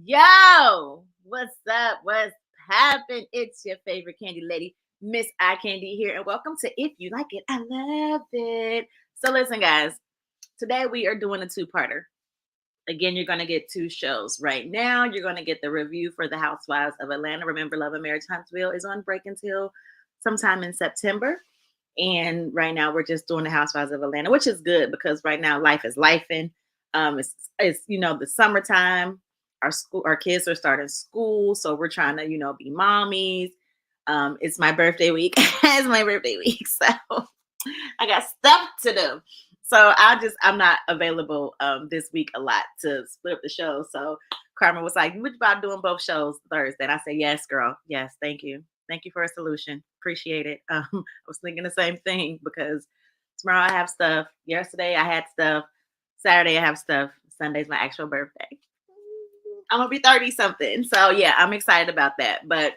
Yo, what's up? What's happened? It's your favorite candy lady, Miss I Candy here, and welcome to If You Like It, I Love It. So listen, guys, today we are doing a two-parter. Again, you're going to get two shows. Right now, you're going to get the review for the Housewives of Atlanta. Remember, Love and Marriage Huntsville is on break until sometime in September. And right now, we're just doing the Housewives of Atlanta, which is good because right now life is lifing. It's the summertime. Our kids are starting school, so we're trying to be mommies. It's my birthday week. It's my birthday week, so I got stuff to do. So I'm not available this week a lot to split up the show. So Carmen was like, "What about doing both shows Thursday?" And I said, "Yes, girl. Yes, thank you. Thank you for a solution. Appreciate it." I was thinking the same thing because tomorrow I have stuff. Yesterday I had stuff. Saturday I have stuff. Sunday's my actual birthday. I'm gonna be 30 something. So yeah, I'm excited about that. But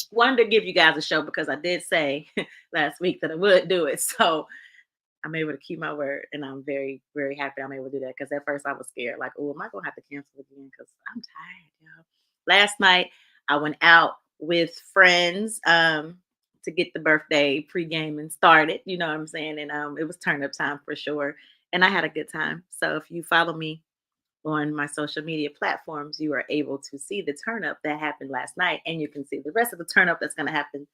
wanted to give you guys a show because I did say last week that I would do it. So I'm able to keep my word, and I'm very, very happy I'm able to do that. Because at first I was scared, like, oh, am I gonna have to cancel again? Because I'm tired, y'all. Last night I went out with friends to get the birthday pre-gaming started. You know what I'm saying? And it was turn up time for sure. And I had a good time. So if you follow me on my social media platforms, you are able to see the turn up that happened last night, and you can see the rest of the turn up that's going to happen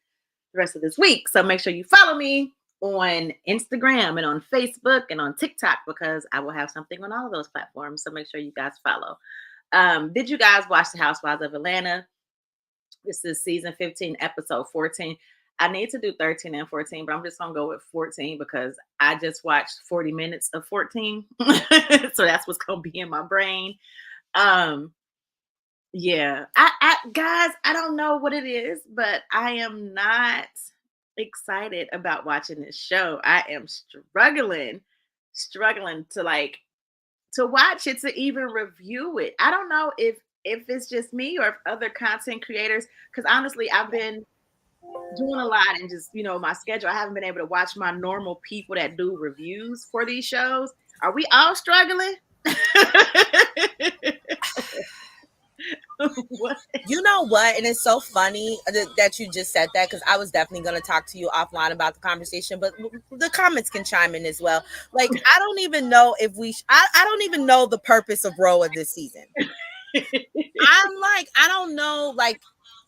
the rest of this week. So make sure you follow me on Instagram and on Facebook and on TikTok because I will have something on all of those platforms. So make sure you guys follow. Did you guys watch The Housewives of Atlanta? This is season 15, episode 14. I need to do 13 and 14, but I'm just going to go with 14 because I just watched 40 minutes of 14. So that's what's going to be in my brain. Yeah, guys, I don't know what it is, but I am not excited about watching this show. I am struggling to watch it, to even review it. I don't know if it's just me or if other content creators, because honestly, I've been doing a lot and just, my schedule, I haven't been able to watch my normal people that do reviews for these shows. Are we all struggling? What? You know what? And it's so funny that you just said that because I was definitely going to talk to you offline about the conversation, but the comments can chime in as well. Like, I don't even know if I don't even know the purpose of RHOA this season. I don't know, like,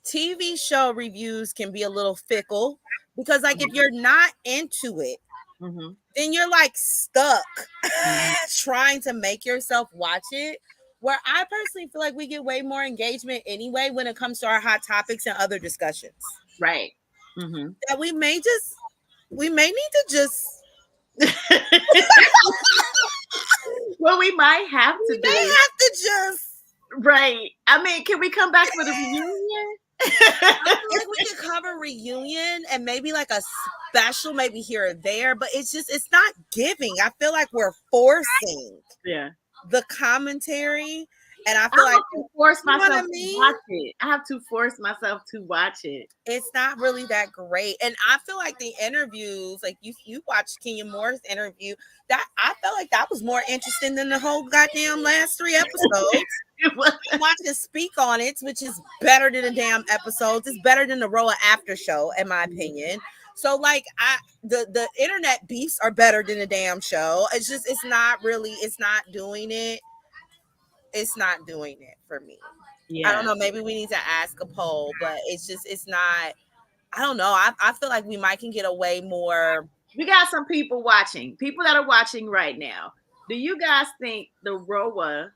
TV show reviews can be a little fickle because, like, if you're not into it, then you're like stuck trying to make yourself watch it. Where I personally feel like we get way more engagement anyway when it comes to our hot topics and other discussions. Right. That we may need to just well, we might have to just right. I mean, can we come back for the reunion? I feel like we could cover reunion and maybe like a special, maybe here or there, but it's not giving. I feel like we're forcing the commentary, and I feel I like have to force myself to watch it. I have to force myself to watch it. It's not really that great, and I feel like the interviews, like you watched Kenya Moore's interview, that I felt like that was more interesting than the whole goddamn last 3 episodes. I watched it speak on it, which is better than the damn episodes. It's better than the RHOA after show, in my opinion. So, like, the internet beefs are better than the damn show. It's not doing it. It's not doing it for me. Yeah. I don't know. Maybe we need to ask a poll, but it's not. I don't know. I feel like we might can get away more. We got some people that are watching right now. Do you guys think the RHOA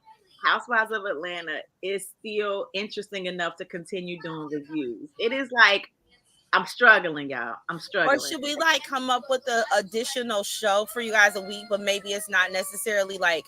Housewives of Atlanta is still interesting enough to continue doing reviews? It is like, I'm struggling, y'all. I'm struggling. Or should we like come up with an additional show for you guys a week, but maybe it's not necessarily like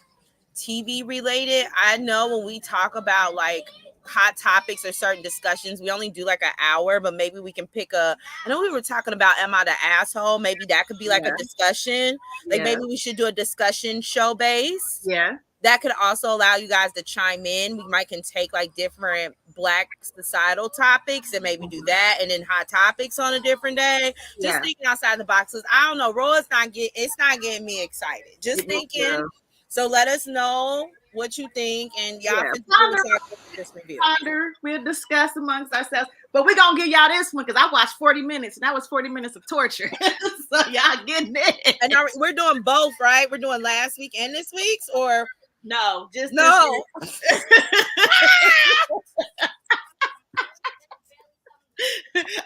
TV related? I know when we talk about like hot topics or certain discussions, we only do like an hour, but maybe we can pick I know we were talking about Am I the Asshole? Maybe that could be like a discussion. Like maybe we should do a discussion show base. Yeah. That could also allow you guys to chime in. We might can take like different Black societal topics and maybe do that, and then hot topics on a different day. Just thinking outside the boxes. I don't know. RHOA's it's not getting me excited. Just thinking. So let us know what you think, and y'all Yeah. can decide this review. We'll discuss amongst ourselves. But we're going to give y'all this one because I watched 40 minutes and that was 40 minutes of torture. So y'all getting it. And we're doing both, right? We're doing last week and this week's, or no, just no.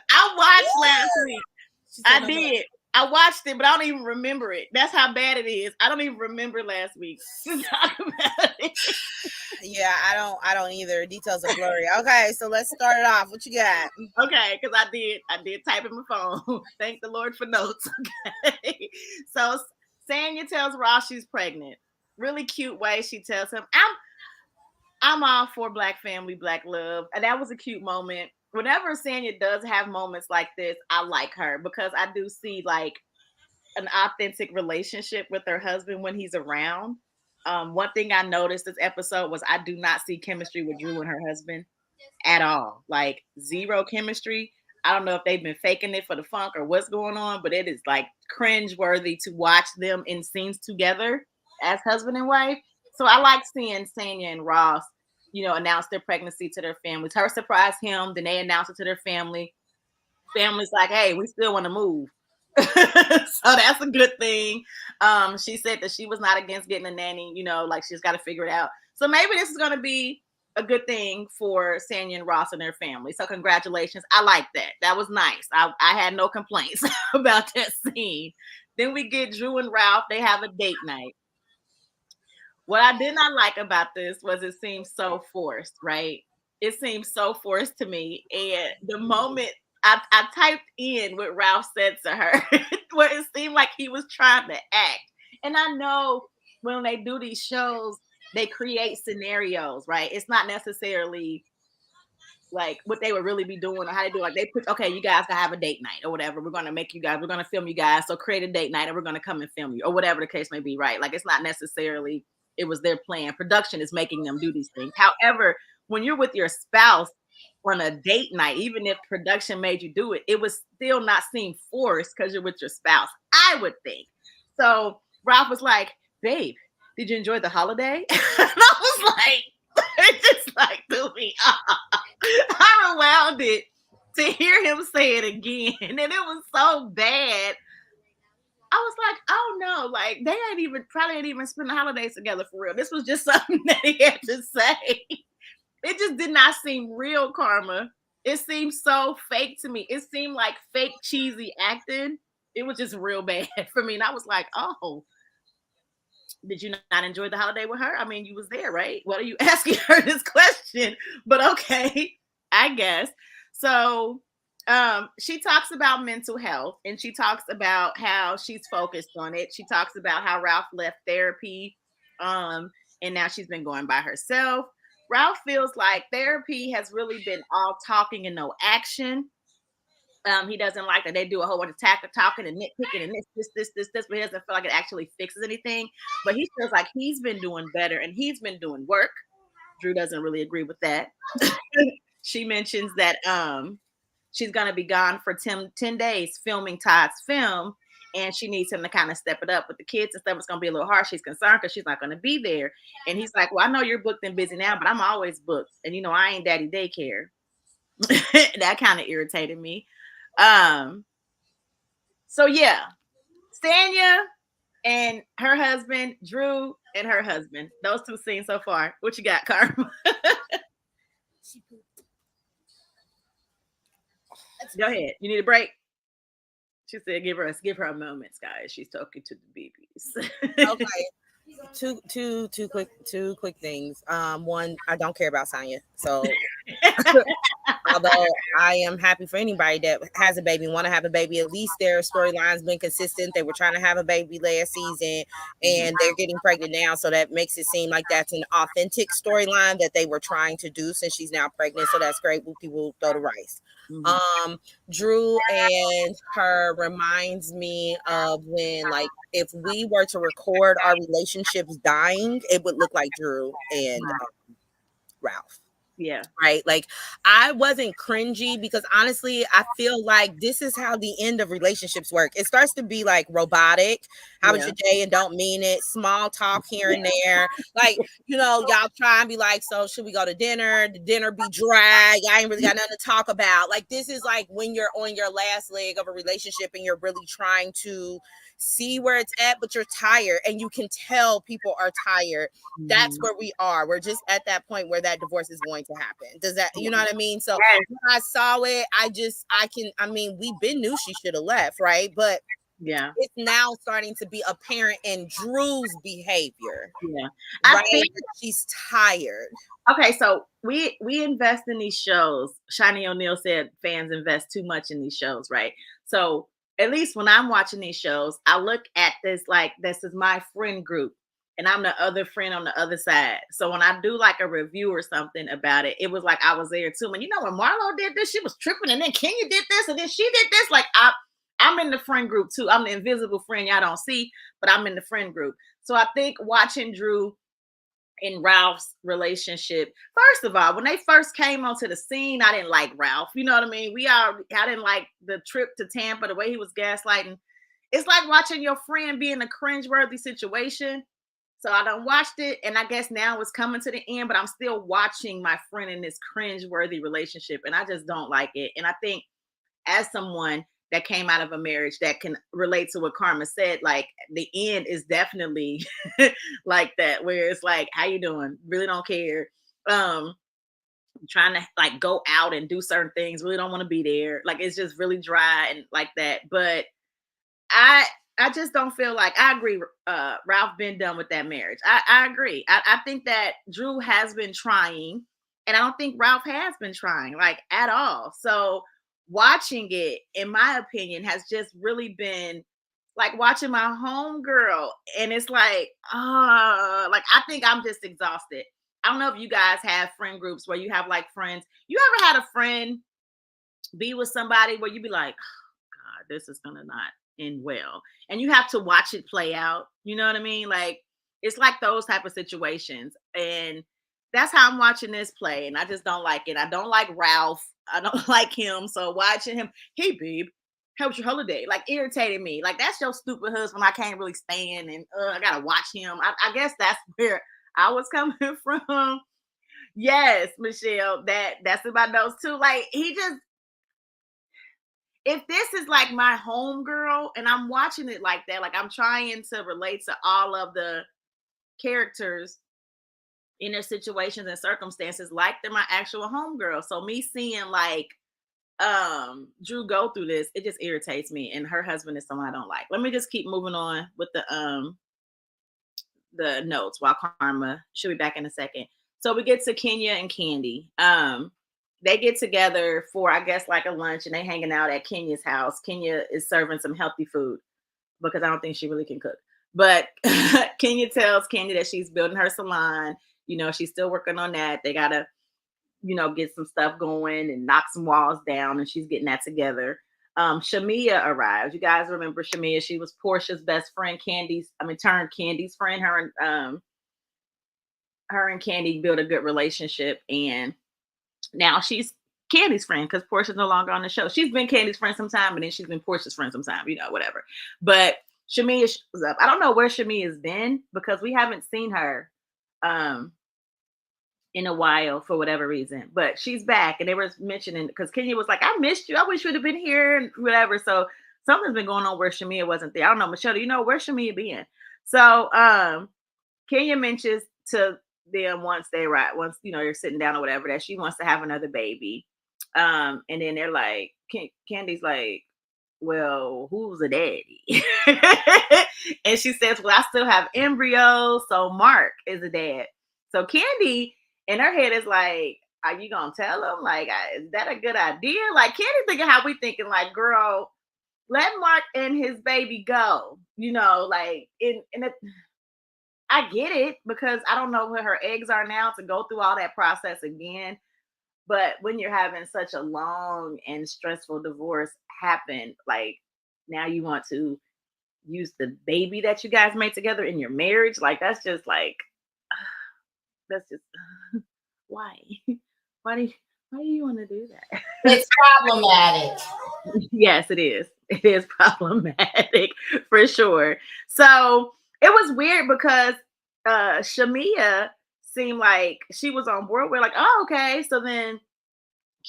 I watched last week. I did. I watched it, but I don't even remember it. That's how bad it is. I don't even remember last week to talk about it. Yeah, I don't either. Details are blurry. Okay, so let's start it off. What you got? Okay, because I did type in my phone. Thank the Lord for notes. Okay. So Sanya tells Ross she's pregnant. Really cute way she tells him, I'm all for Black family, Black love. And that was a cute moment. Whenever Sanya does have moments like this, I like her because I do see like an authentic relationship with her husband when he's around. One thing I noticed this episode was I do not see chemistry with Drew and her husband at all. Like zero chemistry. I don't know if they've been faking it for the funk or what's going on, but it is like cringe worthy to watch them in scenes together as husband and wife. So I like seeing Sanya and Ross, announce their pregnancy to their families. Her surprise him, then they announce it to their family. Family's like, hey, we still want to move. So that's a good thing. She said that she was not against getting a nanny, like she's got to figure it out. So maybe this is going to be a good thing for Sanya and Ross and their family. So congratulations. I like that. That was nice. I had no complaints about that scene. Then we get Drew and Ralph. They have a date night. What I did not like about this was it seemed so forced, right? It seemed so forced to me. And the moment I typed in what Ralph said to her, where it seemed like he was trying to act. And I know when they do these shows, they create scenarios, right? It's not necessarily like what they would really be doing or how they do. Like they put, okay, you guys gotta have a date night or whatever. We're gonna film you guys. So create a date night and we're gonna come and film you or whatever the case may be, right? Like it's not necessarily it was their plan. Production is making them do these things. However, when you're with your spouse on a date night, even if production made you do it, it would still not seem forced because you're with your spouse, I would think. So Ralph was like, babe, did you enjoy the holiday? And I was like, it just like threw me off. I rewound it to hear him say it again. And it was so bad. I was like, oh no, like they probably ain't even spend the holidays together for real. This was just something that he had to say. It just did not seem real, Karma. It seemed so fake to me. It seemed like fake cheesy acting. It was just real bad for me. And I was like, oh, did you not enjoy the holiday with her? I mean, you was there, right? What are you asking her this question? But okay, I guess. So she talks about mental health and she talks about how she's focused on it. She talks about how Ralph left therapy and now she's been going by herself. Ralph feels like therapy has really been all talking and no action. He doesn't like that they do a whole bunch of talking and nitpicking and this, but he doesn't feel like it actually fixes anything. But he feels like he's been doing better and he's been doing work. Drew doesn't really agree with that. She mentions that she's going to be gone for 10 days filming Todd's film. And she needs him to kind of step it up with the kids and stuff. It's going to be a little hard. She's concerned because she's not going to be there. And he's like, well, I know you're booked and busy now, but I'm always booked. And, I ain't daddy daycare. That kind of irritated me. So, yeah, Sanya and her husband, Drew and her husband. Those two scenes so far. What you got, Karma? Go ahead. You need a break? She said, give her a moment, guys. She's talking to the babies. Okay. Two quick things. One, I don't care about Sanya. So although I am happy for anybody that has a baby, want to have a baby, at least their storyline's been consistent. They were trying to have a baby last season and they're getting pregnant now. So that makes it seem like that's an authentic storyline that they were trying to do since she's now pregnant. So that's great. People throw the rice. Drew and her reminds me of when, like, if we were to record our relationships dying, it would look like Drew and Ralph. Yeah. Right. Like I wasn't cringy because honestly, I feel like this is how the end of relationships work. It starts to be like robotic. How was Yeah. your day? And don't mean it. Small talk here and there. Like, y'all try and be like, so should we go to dinner? The dinner be dry. I ain't really got nothing to talk about. Like, this is like when you're on your last leg of a relationship and you're really trying to see where it's at, but you're tired and you can tell people are tired. That's where we are. We're just at that point where that divorce is going to happen. Does that, you know what I mean? So Yes. when I saw it, we been knew she should have left, right? But Yeah. it's now starting to be apparent in Drew's behavior, Yeah. I right? think She's tired. okay, so we invest in these shows. Shani O'Neill said fans invest too much in these shows, right? So at least when I'm watching these shows, I look at this like this is my friend group, and I'm the other friend on the other side. So when I do like a review or something about it, it was like I was there too. And when Marlo did this, she was tripping, and then Kenya did this, and then she did this. Like I'm in the friend group too. I'm the invisible friend y'all don't see, but I'm in the friend group. So I think watching Drew in Ralph's relationship. First of all, when they first came onto the scene, I didn't like Ralph. You know what I mean? I didn't like the trip to Tampa, the way he was gaslighting. It's like watching your friend be in a cringeworthy situation. So I done watched it, and I guess now it's coming to the end, but I'm still watching my friend in this cringeworthy relationship, and I just don't like it. And I think as someone that came out of a marriage that can relate to what Karma said, like the end is definitely like that, where it's like, how you doing? Really don't care. Um, Trying to like go out and do certain things, really don't want to be there. Like it's just really dry and like that. But I I just don't feel like I agree. Ralph been done with that marriage. I agree. I think that Drew has been trying, and I don't think Ralph has been trying like at all. So watching it, in my opinion, has just really been like watching my homegirl, and it's like I think I'm just exhausted. I don't know if you guys have friend groups where you have like friends. You ever had a friend be with somebody where you be like, God, this is gonna not end well, and you have to watch it play out. You know what I mean? Like it's like those type of situations, and that's how I'm watching this play, and I just don't like it. I don't like Ralph. I don't like him. So watching him, hey babe, how was your holiday? Like irritated me. Like that's your stupid husband. I can't really stand, and I gotta watch him. I guess that's where I was coming from. Yes, Michelle. That's about those two. Like he just if this is like my home girl and I'm watching it like that, like I'm trying to relate to all of the characters in their situations and circumstances like they're my actual home girl. So me seeing like Drew go through this, it just irritates me. And her husband is someone I don't like. Let me just keep moving on with the notes while Karma she'll be back in a second. So we get to Kenya and Candy. They get together for I guess like a lunch and they hanging out at Kenya's house. Kenya is serving some healthy food because I don't think she really can cook. But Kenya tells Candy that she's building her salon. She's still working on that. They gotta, get some stuff going and knock some walls down, and she's getting that together. Shamia arrives. You guys remember Shamia? She was Portia's best friend, turned Candy's friend. Her and Candy built a good relationship, and now she's Candy's friend because Portia's no longer on the show. She's been Candy's friend sometime, and then she's been Portia's friend sometime, whatever. But Shamia shows up. I don't know where Shamia's been because we haven't seen her um in a while for whatever reason. But she's back, and they were mentioning because Kenya was like, "I missed you. I wish you'd have been here," and whatever. So something's been going on where Shamia wasn't there. I don't know, Michelle. Do you know where Shamia been? So Kenya mentions to them once you're sitting down or whatever that she wants to have another baby. And then they're like, Candy's like, well, who's a daddy? And she says, well, I still have embryos, so Mark is a dad. So Candy in her head is like, are you gonna tell him? Like, is that a good idea? Like Candy thinking how we thinking, like, girl, let Mark and his baby go. Like I get it because I don't know where her eggs are now to go through all that process again. But when you're having such a long and stressful divorce happen, like now you want to use the baby that you guys made together in your marriage, like that's just why? Why do you want to do that? It's problematic. Yes, it is. It is problematic for sure. So it was weird because Shamia seemed like she was on board. We're like, oh, okay. So then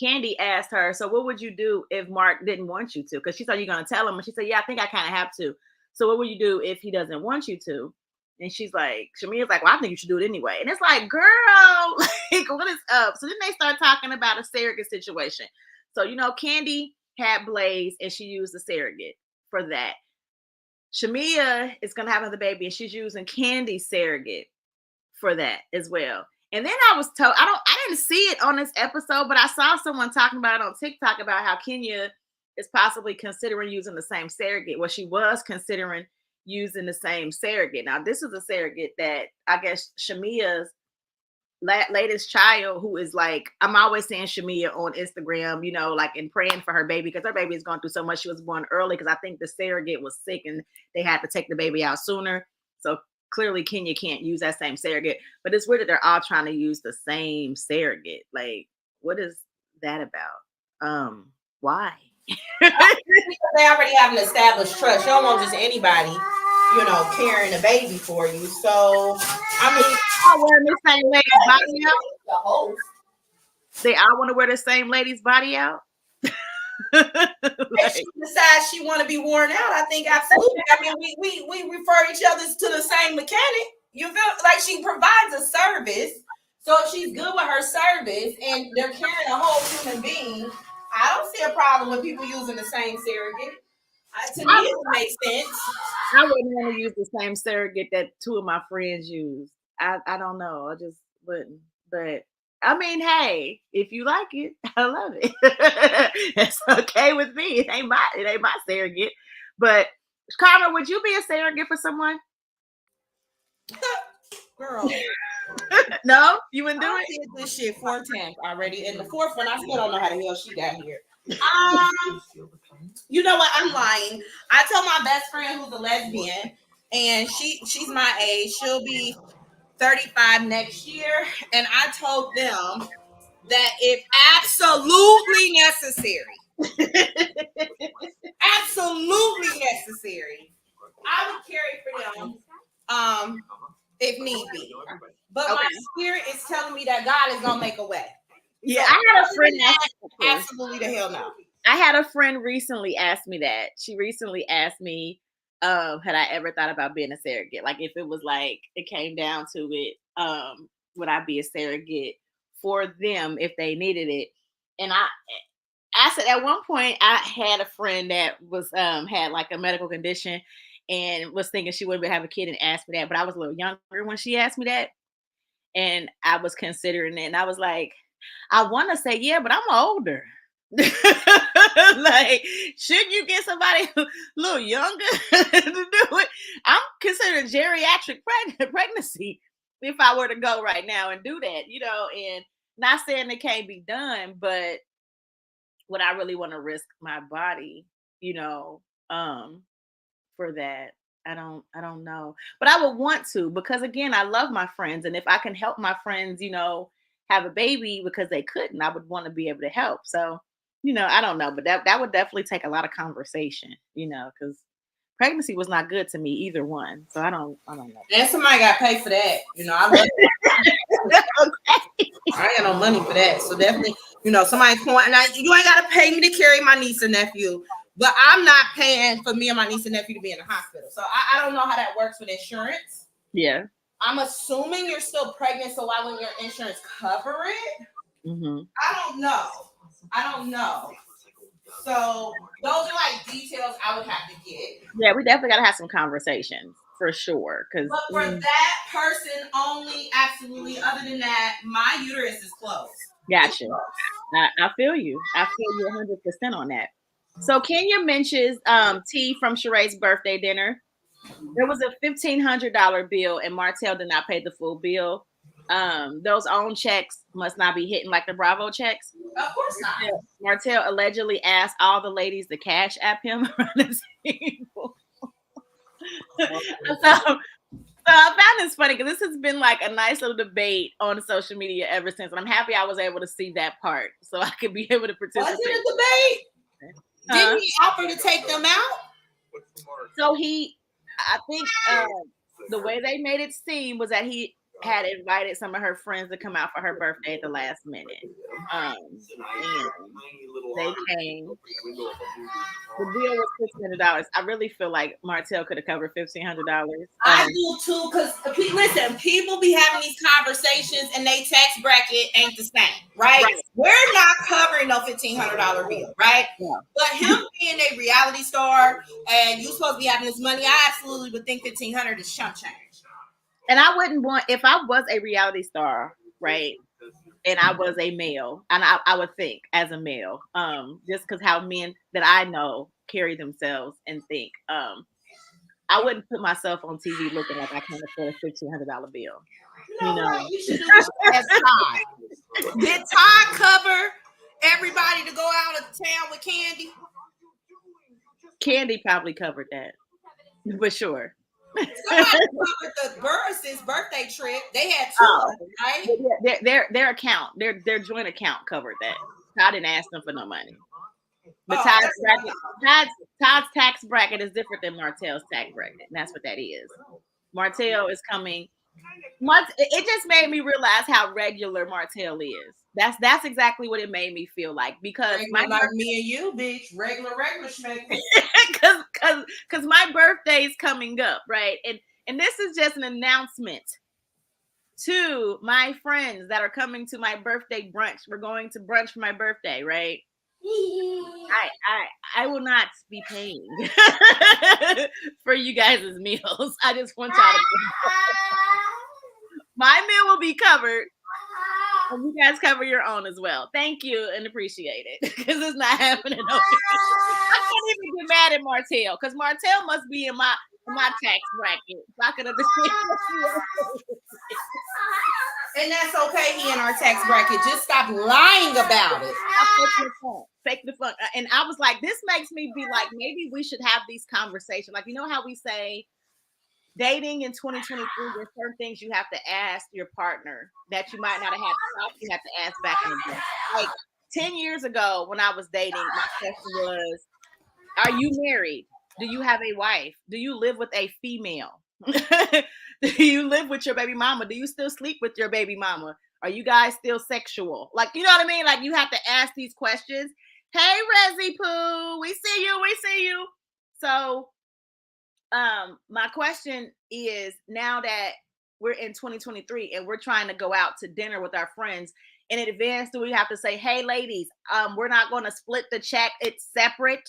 Kandi asked her, so what would you do if Mark didn't want you to? Because she thought you're gonna tell him. And she said, yeah, I think I kind of have to. So what would you do if he doesn't want you to? And she's like, Shamia's like, well, I think you should do it anyway. And it's like, girl, like, what is up? So then they start talking about a surrogate situation. So, Kandi had Blaze and she used the surrogate for that. Shamia is gonna have another baby and she's using Kandi's surrogate for that as well. And then I was told, I didn't see it on this episode, but I saw someone talking about it on TikTok about how Kenya is possibly considering using the same surrogate. Well, she was considering using the same surrogate. Now, this is a surrogate that I guess Shamia's latest child, who is like, I'm always seeing Shamia on Instagram, like, and praying for her baby because her baby is going through so much. She was born early because I think the surrogate was sick and they had to take the baby out sooner. So clearly Kenya can't use that same surrogate, but it's weird that they're all trying to use the same surrogate. Like, what is that about? Why? They already have an established trust. You don't want just anybody, carrying a baby for you. So, I mean, all wearing the same lady's body out. The host. They all want to wear the same lady's body out. If she decides she want to be worn out, I think absolutely. I mean, we refer each other to the same mechanic. You feel like she provides a service, so if she's good with her service and they're carrying a whole human being, I don't see a problem with people using the same surrogate. To me, it makes sense. I wouldn't want to use the same surrogate that two of my friends use. I don't know. I just wouldn't. But I mean, hey, if you like it, I love it. It's okay with me. It ain't my surrogate. But Carmen, would you be a surrogate for someone? Girl. No, you wouldn't do it? I did this shit 4 times already. And the 4th one, I still don't know how the hell she got here. You know what? I'm lying. I told my best friend who's a lesbian, and she's my age. She'll be 35 next year. And I told them that if absolutely necessary, I would carry for them if need be. But my spirit is telling me that God is gonna make a way. Yeah, so I had a friend absolutely the hell no. I had a friend recently ask me that. She recently asked me, had I ever thought about being a surrogate? Like, if it was like it came down to it, would I be a surrogate for them if they needed it? And I said at one point I had a friend that was had like a medical condition and was thinking she wouldn't have a kid and asked me that, but I was a little younger when she asked me that, and I was considering it, and I was like, I want to say yeah, but I'm older. Like, shouldn't you get somebody a little younger to do it? I'm considering geriatric pregnancy if I were to go right now and do that, and not saying it can't be done, but would I really want to risk my body, for that? I don't know, but I would want to, because again, I love my friends, and if I can help my friends, have a baby because they couldn't, I would want to be able to help. So, I don't know, but that would definitely take a lot of conversation, because pregnancy was not good to me, either one. So I don't know. And somebody got paid for that. I love it. Okay. I ain't got no money for that. So definitely, somebody's going, and you ain't got to pay me to carry my niece and nephew, but I'm not paying for me and my niece and nephew to be in the hospital. So I don't know how that works with insurance. Yeah. I'm assuming you're still pregnant, so why wouldn't your insurance cover it? Mm-hmm. I don't know. So those are like details I would have to get. Yeah, we definitely got to have some conversations for sure. But for that person only, absolutely. Other than that, my uterus is closed. Gotcha. I feel you. I feel you 100% on that. So Kenya mentions T from Sheree's birthday dinner. There was a $1,500 bill, and Martell did not pay the full bill. Those own checks must not be hitting like the Bravo checks. Of course not. Martell allegedly asked all the ladies to cash app him around the table. So I found this funny because this has been like a nice little debate on social media ever since, and I'm happy I was able to see that part so I could be able to participate. Was it a debate? Didn't he offer to take them out? So I think the way they made it seem was that he had invited some of her friends to come out for her birthday at the last minute. And they came. The bill was $1,500. I really feel like Martell could have covered $1,500. I do too, because listen, people be having these conversations and they tax bracket ain't the same, right? We're not covering no $1,500 bill, right? Yeah. But him being a reality star and you supposed to be having this money, I absolutely would think $1,500 is chump change. And I wouldn't want, if I was a reality star, right, and I was a male, and I would think as a male, just because how men that I know carry themselves and think, I wouldn't put myself on TV looking like I can't afford a $1,500 bill. You know? You should do this as Todd. Did Todd cover everybody to go out of town with Kandi? Kandi probably covered that, for sure. Somebody covered the Burris's birthday trip. They had two, right? Their account, their joint account covered that. I didn't ask them for no money. But Todd's tax bracket is different than Martell's tax bracket, and that's what that is. Martell is coming. It just made me realize how regular Martell is. That's exactly what it made me feel like, because like me and you, bitch, regular schmack. Because my birthday is coming up, right? And this is just an announcement to my friends that are coming to my birthday brunch. We're going to brunch for my birthday, right? I will not be paying for you guys' meals. I just want y'all to my meal will be covered. And you guys cover your own as well. Thank you and appreciate it, because it's not happening. I can't even get mad at Martell, because Martell must be in my tax bracket. So I could understand. And that's okay. He in our tax bracket. Just stop lying about it. Fake the fun. And I was like, this makes me be like, maybe we should have these conversations. Like, you know how we say dating in 2023, there's certain things you have to ask your partner that you might not have had. You have to ask back in the day. Like 10 years ago when I was dating, my question was, are you married? Do you have a wife? Do you live with a female? Do you live with your baby mama? Do you still sleep with your baby mama? Are you guys still sexual? Like, you know what I mean? Like, you have to ask these questions. Hey, Resi Poo, we see you. So, my question is, now that we're in 2023 and we're trying to go out to dinner with our friends, in advance, do we have to say, hey, ladies, we're not going to split the check, it's separate?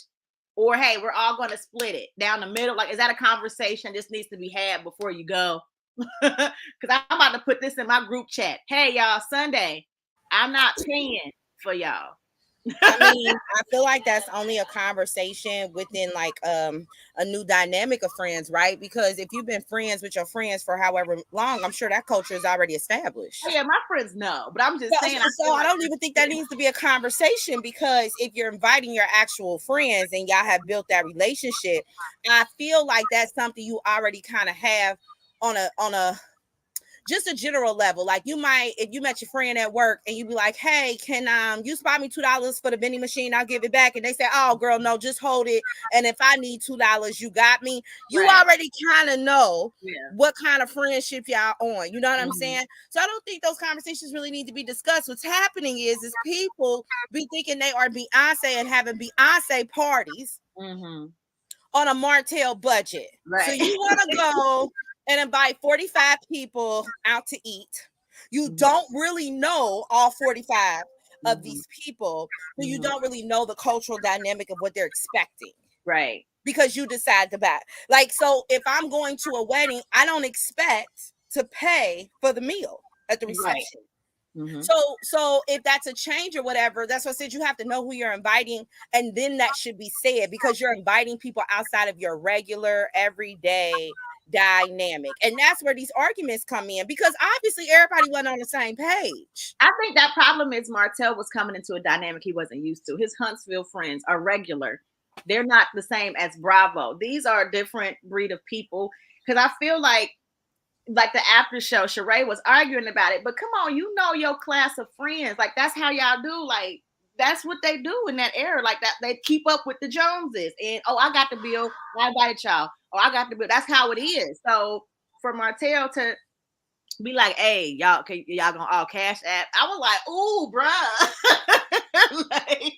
Or, hey, we're all going to split it down the middle? Like, is that a conversation this needs to be had before you go? Because I'm about to put this in my group chat. Hey, y'all, Sunday, I'm not paying for y'all. I mean, I feel like that's only a conversation within like a new dynamic of friends, right? Because if you've been friends with your friends for however long, I'm sure that culture is already established. Oh, yeah, my friends know, but I'm just saying. So I don't even think that needs to be a conversation, because if you're inviting your actual friends and y'all have built that relationship, I feel like that's something you already kind of have on a just a general level. Like, you might, if you met your friend at work and you be like, hey, can you spot me $2 for the vending machine? I'll give it back. And they say, oh, girl, no, just hold it. And if I need $2, you got me. You already kind of know what kind of friendship y'all on. You know what I'm saying? So I don't think those conversations really need to be discussed. What's happening is people be thinking they are Beyonce and having Beyonce parties on a Martell budget. So you want to go and invite 45 people out to eat. You don't really know all 45 of these people, so you don't really know the cultural dynamic of what they're expecting. Right. Because you decide to buy. Like, so if I'm going to a wedding, I don't expect to pay for the meal at the reception. So if that's a change or whatever, that's what I said, you have to know who you're inviting, and then that should be said, because you're inviting people outside of your regular everyday dynamic. And that's where these arguments come in, because obviously everybody wasn't on the same page. I think that problem is Martell was coming into a dynamic he wasn't used to. His Huntsville friends are regular. They're not the same as Bravo. These are a different breed of people, because I feel like like the after show, Sheree was arguing about it. But come on, you know your class of friends. Like that's how y'all do. Like that's what they do in that era. Like that they keep up with the Joneses. And oh, I got the bill. I invited y'all. Oh, I got the bill. That's how it is. So for Martell to be like, hey, y'all gonna all cash app. I was like, ooh, bruh. Like,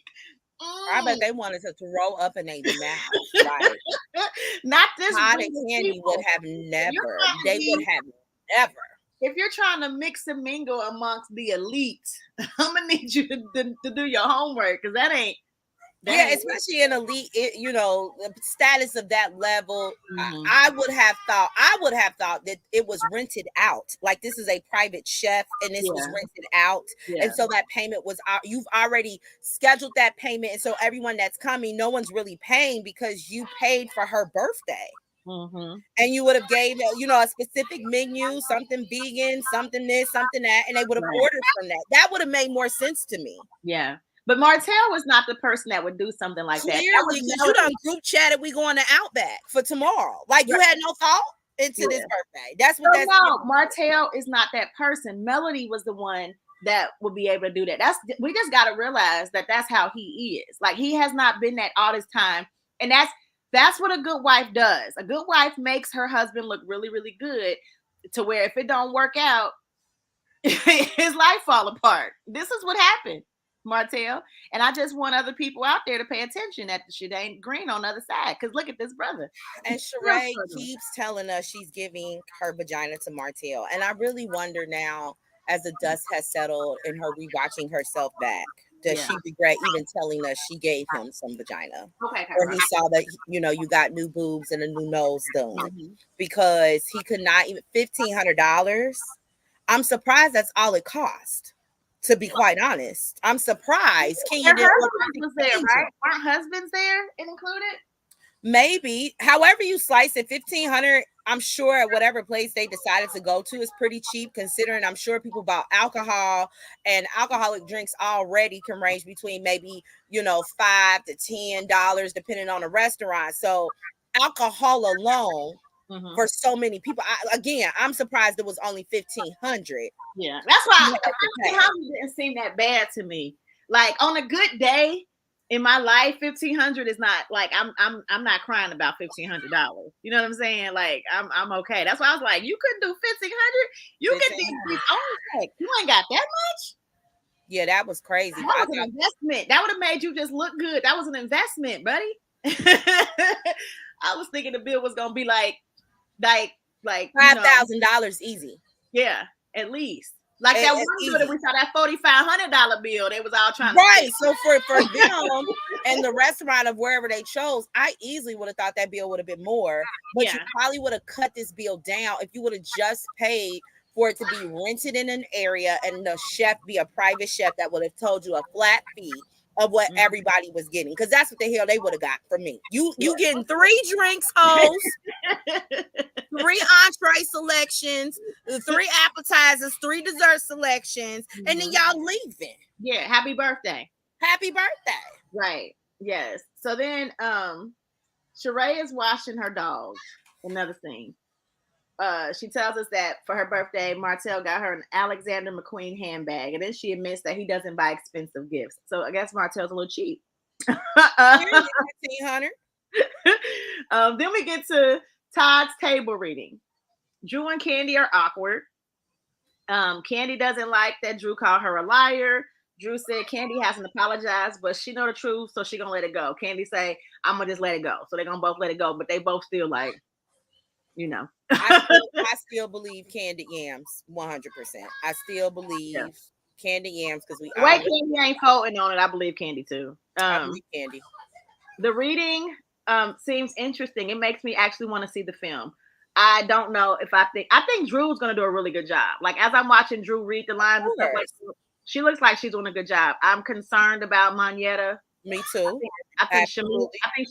I bet they wanted to throw up in their mouth. Like, not this. Todd and Candy would have never. They would have never. If you're trying to mix and mingle amongst the elite, I'm gonna need you to do your homework because that ain't. Especially in elite, the status of that level. Mm-hmm. I would have thought that it was rented out. Like this is a private chef, and this was rented out, and so that payment was. You've already scheduled that payment, and so everyone that's coming, no one's really paying because you paid for her birthday. Mm-hmm. And you would have gave a specific menu, something vegan, something this, something that, and they would have ordered from that. That would have made more sense to me. Yeah. But Martell was not the person that would do something like that. Clearly, because you done group chatted, we going to Outback for tomorrow. Like you had no thought into this birthday. That's what that's. No, Martell is not that person. Melody was the one that would be able to do that. We just got to realize that that's how he is. Like he has not been that all this time, and that's what a good wife does. A good wife makes her husband look really, really good, to where if it don't work out, his life fall apart. This is what happened. Martell, and I just want other people out there to pay attention that the shit ain't green on the other side. Because look at this brother. And Sheree keeps telling us she's giving her vagina to Martell, and I really wonder now, as the dust has settled and her rewatching herself back, does she regret even telling us she gave him some vagina? Okay. Or he saw that you got new boobs and a new nose done, because he could not even $1,500. I'm surprised that's all it cost. To be quite honest, I'm surprised. Husbands was there, right? Aren't husbands there included? Maybe. However you slice it, $1,500. I'm sure at whatever place they decided to go to is pretty cheap, considering I'm sure people bought alcohol, and alcoholic drinks already can range between maybe $5 to $10 depending on the restaurant. So alcohol alone. Mm-hmm. For so many people, I'm surprised it was only $1,500. Yeah, that's why $1,500 didn't seem that bad to me. Like on a good day in my life, $1,500 is not like I'm not crying about $1,500. You know what I'm saying? Like I'm okay. That's why I was like, you couldn't do $1,500. You could do only you ain't got that much. Yeah, that was crazy. That was an investment. That would have made you just look good. That was an investment, buddy. I was thinking the bill was gonna be like $5,000 easy. Yeah, at least. Like that one bill that we saw, that $4,500 bill, they was all trying to. Right. So for them and the restaurant of wherever they chose, I easily would have thought that bill would have been more. But you probably would have cut this bill down if you would have just paid for it to be rented in an area and the chef be a private chef that would have told you a flat fee of what everybody was getting, because that's what the hell they would have got from me. You getting 3 drinks, hoes, 3 entree selections, 3 appetizers, 3 dessert selections, and then y'all leaving. Yeah, happy birthday. Happy birthday. Right. Yes. So then Sheree is washing her dog. Another thing. She tells us that for her birthday, Martell got her an Alexander McQueen handbag, and then she admits that he doesn't buy expensive gifts. So I guess Martell's a little cheap. $1,500. Then we get to Todd's table reading. Drew and Candy are awkward. Candy doesn't like that Drew called her a liar. Drew said Candy hasn't apologized, but she know the truth, so she gonna let it go. Candy say, I'm gonna just let it go. So they're gonna both let it go, but they both still like, I still believe Candy Yams 100%. I still believe Candy Yams, because we Candy ain't voting on it. I believe Candy too. I believe Candy. The reading seems interesting. It makes me actually want to see the film. I don't know if I think Drew's gonna do a really good job. Like as I'm watching Drew read the lines and stuff like that, she looks like she's doing a good job. I'm concerned about Monietta. Me too. I think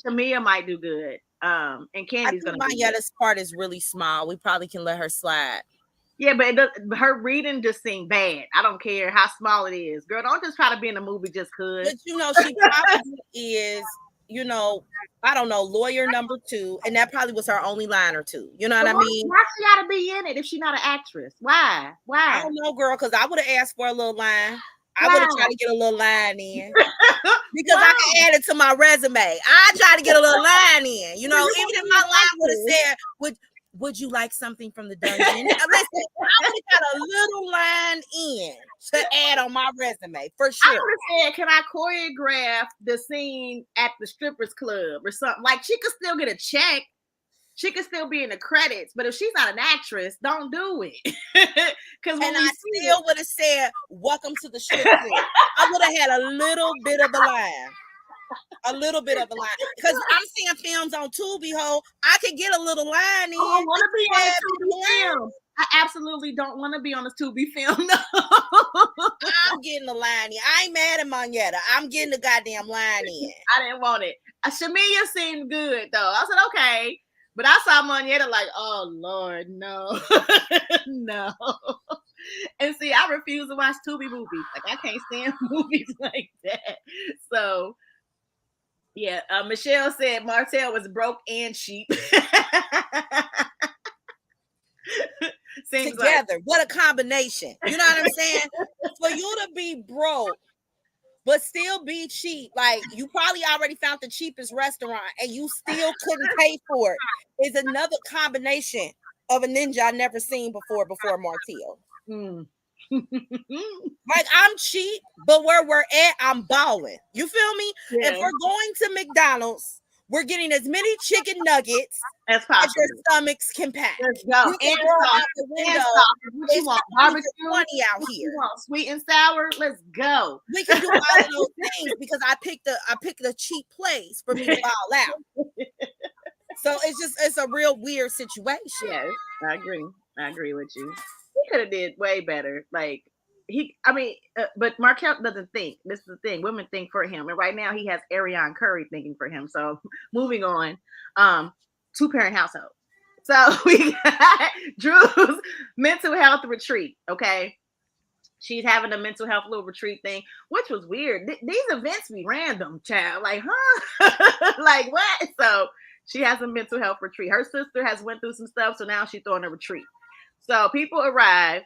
Shamia might do good. And Candy's gonna. Monietta's part is really small. We probably can let her slide. Yeah, but her reading just seemed bad. I don't care how small it is. Girl, don't just try to be in a movie just cause. But she probably is you know, I don't know, lawyer number 2, and that probably was her only line or two. You know what I mean? Why she gotta be in it if she's not an actress? Why? I don't know, girl, because I would have asked for a little line. I Why? would have tried to get a little line in. Because Why? I can add it to my resume. I try to get a little line in. You know, even if my line would have said, would you like something from the dungeon? Listen, I would have got a little line in to add on my resume for sure. I would have said, can I choreograph the scene at the strippers club or something? Like, she could still get a check. She could still be in the credits, but if she's not an actress, don't do it. And I still would have said, welcome to the strip club. I would have had a little bit of a line. A little bit of a line. Because I'm seeing films on Tubi, I could get a little line in. I don't want to be on the Tubi film. I absolutely don't want to be on the Tubi film. No. I'm getting the line in. I ain't mad at Moneta. I'm getting the goddamn line in. I didn't want it. Shamia seemed good, though. I said, okay. But I saw Moneta like, oh, Lord, no. No. And see, I refuse to watch Tubi movies. Like, I can't stand movies like that. So, yeah, Michelle said Martell was broke and cheap. Together, what a combination. You know what I'm saying? For you to be broke, but still be cheap, like you probably already found the cheapest restaurant and you still couldn't pay for it, is another combination of a ninja I never seen before Martell. Like, I'm cheap, but where we're at, I'm balling. You feel me? Yeah. If we're going to McDonald's, we're getting as many chicken nuggets as possible. Your stomachs can pack. Let's go. You can go out the window. What you want? Barbecue? 20 out here. You want sweet and sour? Let's go. We can do all of those things because I picked a cheap place for me to ball out. So it's a real weird situation. Yes, I agree with you. He could have did way better. Like but Markel doesn't think. This is the thing. Women think for him, and right now he has Ariane Curry thinking for him. So moving on, 2-parent household. So we got Drew's mental health retreat. Okay, she's having a mental health little retreat thing, which was weird. These events be random, child. Like, huh? Like what? So she has a mental health retreat. Her sister has went through some stuff, so now she's throwing a retreat. So people arrive.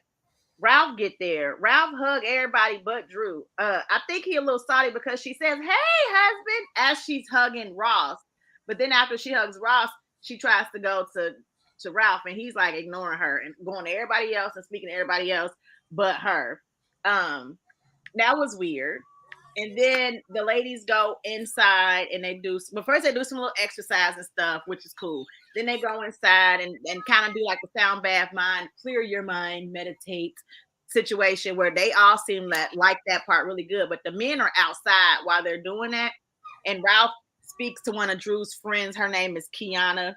Ralph get there. Ralph hug everybody but Drew. I think he a little salty because she says, "Hey, husband," as she's hugging Ross. But then after she hugs Ross, she tries to go to Ralph, and he's like ignoring her and going to everybody else and speaking to everybody else but her. That was weird. And then the ladies go inside and but first they do some little exercise and stuff, which is cool. Then they go inside and kind of do like a sound bath mind, clear your mind, meditate situation where they all seem like that part really good. But the men are outside while they're doing that. And Ralph speaks to one of Drew's friends. Her name is Kiana.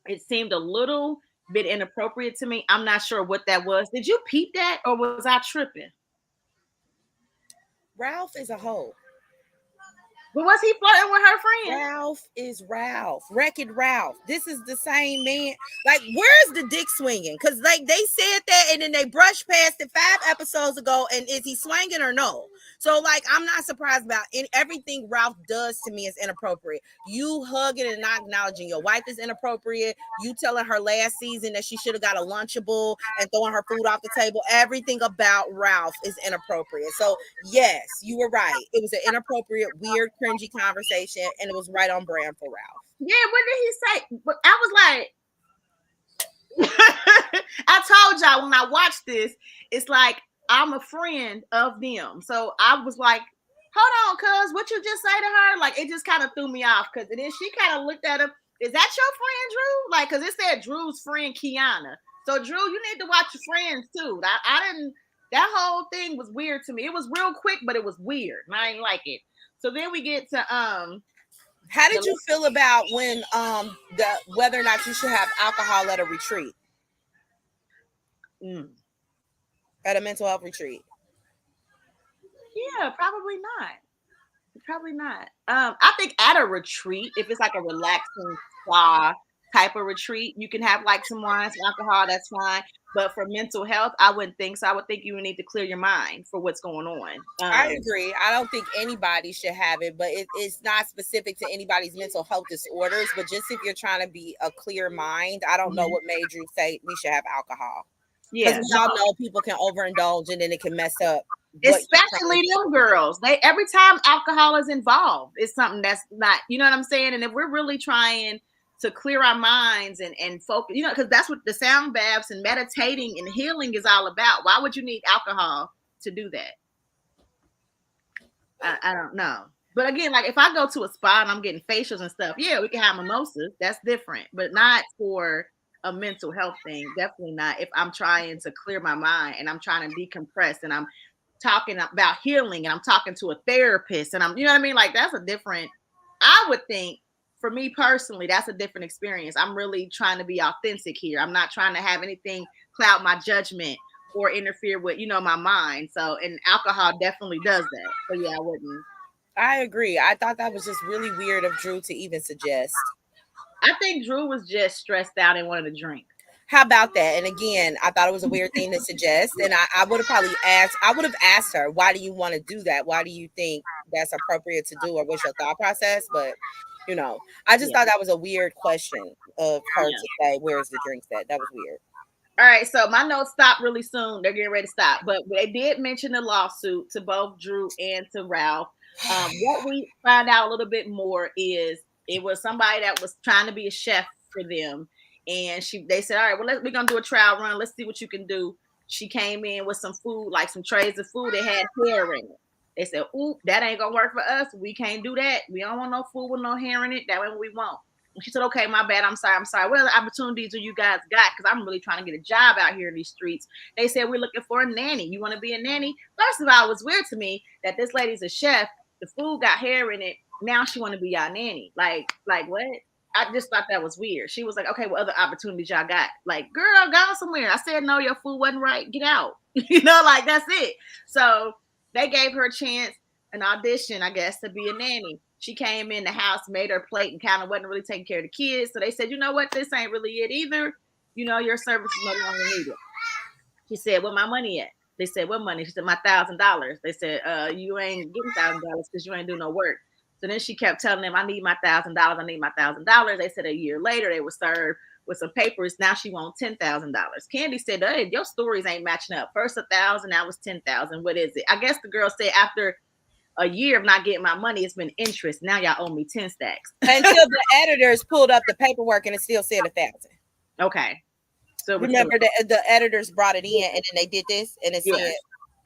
It seemed a little bit inappropriate to me. I'm not sure what that was. Did you peep that or was I tripping? Ralph is a hoe. But was he flirting with her friend? Ralph is Ralph. Wreck-It Ralph. This is the same man. Like, where's the dick swinging? Because like they said that and then they brushed past it 5 episodes ago. And is he swinging or no? So like, I'm not surprised about everything Ralph does to me is inappropriate. You hugging and not acknowledging your wife is inappropriate. You telling her last season that she should have got a Lunchable and throwing her food off the table. Everything about Ralph is inappropriate. So yes, you were right. It was an inappropriate, weird, cringy conversation, and it was right on brand for Ralph. Yeah, what did he say? But I was like, I told y'all when I watched this, it's like I'm a friend of them. So I was like, hold on, cuz what you just say to her? Like it just kind of threw me off because then she kind of looked at him. Is that your friend, Drew? Like, because it said Drew's friend Kiana. So Drew, you need to watch your friends too. I didn't. That whole thing was weird to me. It was real quick, but it was weird. And I didn't like it. So then we get to how did you feel about when whether or not you should have alcohol at a retreat? At a mental health retreat? Yeah, probably not. Probably not. I think at a retreat, if it's like a relaxing spa type of retreat, you can have like some wine, some alcohol, that's fine. But for mental health, I wouldn't think so. I would think you would need to clear your mind for what's going on. I agree. I don't think anybody should have it, but it's not specific to anybody's mental health disorders. But just if you're trying to be a clear mind, I don't know what made Drew say we should have alcohol. Because we all know people can overindulge and then it can mess up. Especially them girls. Every time alcohol is involved, it's something that's not, you know what I'm saying? And if we're really trying to clear our minds and focus, you know, because that's what the sound baths and meditating and healing is all about. Why would you need alcohol to do that? I don't know. But again, like if I go to a spa and I'm getting facials and stuff, yeah, we can have mimosas. That's different, but not for a mental health thing. Definitely not if I'm trying to clear my mind and I'm trying to decompress and I'm talking about healing and I'm talking to a therapist and I'm, you know what I mean? Like that's a different, I would think for me personally, that's a different experience. I'm really trying to be authentic here. I'm not trying to have anything cloud my judgment or interfere with, you know, my mind. So, and alcohol definitely does that. So yeah, I wouldn't. I agree. I thought that was just really weird of Drew to even suggest. I think Drew was just stressed out and wanted to drink. How about that? And again, I thought it was a weird thing to suggest. And I would have probably asked her, why do you want to do that? Why do you think that's appropriate to do? Or what's your thought process? But, you know, I just thought that was a weird question of her to say, where's the drinks at? That was weird. All right, so my notes stop really soon. They're getting ready to stop. But they did mention the lawsuit to both Drew and to Ralph. What we find out a little bit more is it was somebody that was trying to be a chef for them. And they said, all right, well, we're going to do a trial run. Let's see what you can do. She came in with some food, like some trays of food that had hair in it. They said, ooh, that ain't going to work for us. We can't do that. We don't want no food with no hair in it. That ain't what we want. And she said, okay, my bad. I'm sorry. What other opportunities do you guys got? Because I'm really trying to get a job out here in these streets. They said, we're looking for a nanny. You want to be a nanny? First of all, it was weird to me that this lady's a chef. The food got hair in it. Now she want to be y'all nanny. Like what? I just thought that was weird. She was like, okay, what other opportunities y'all got? Like, girl, go somewhere. I said, no, your food wasn't right. Get out. You know, like that's it. So they gave her a chance, an audition, I guess, to be a nanny. She came in the house, made her plate, and kind of wasn't really taking care of the kids. So they said, you know what? This ain't really it either. You know, your service is no longer needed. She said, where my money at? They said, what money? She said, my $1,000. They said, you ain't getting $1,000 because you ain't doing no work. So then she kept telling them, I need my $1,000. I need my $1,000. They said a year later they were served with some papers. Now she wants $10,000. Kandi said, hey, your stories ain't matching up. First 1,000, now it's 10,000. What is it? I guess the girl said after a year of not getting my money, it's been interest. Now y'all owe me 10 stacks. Until the editors pulled up the paperwork and it still said 1,000. Okay. So remember the editors brought it in and then they did this and it said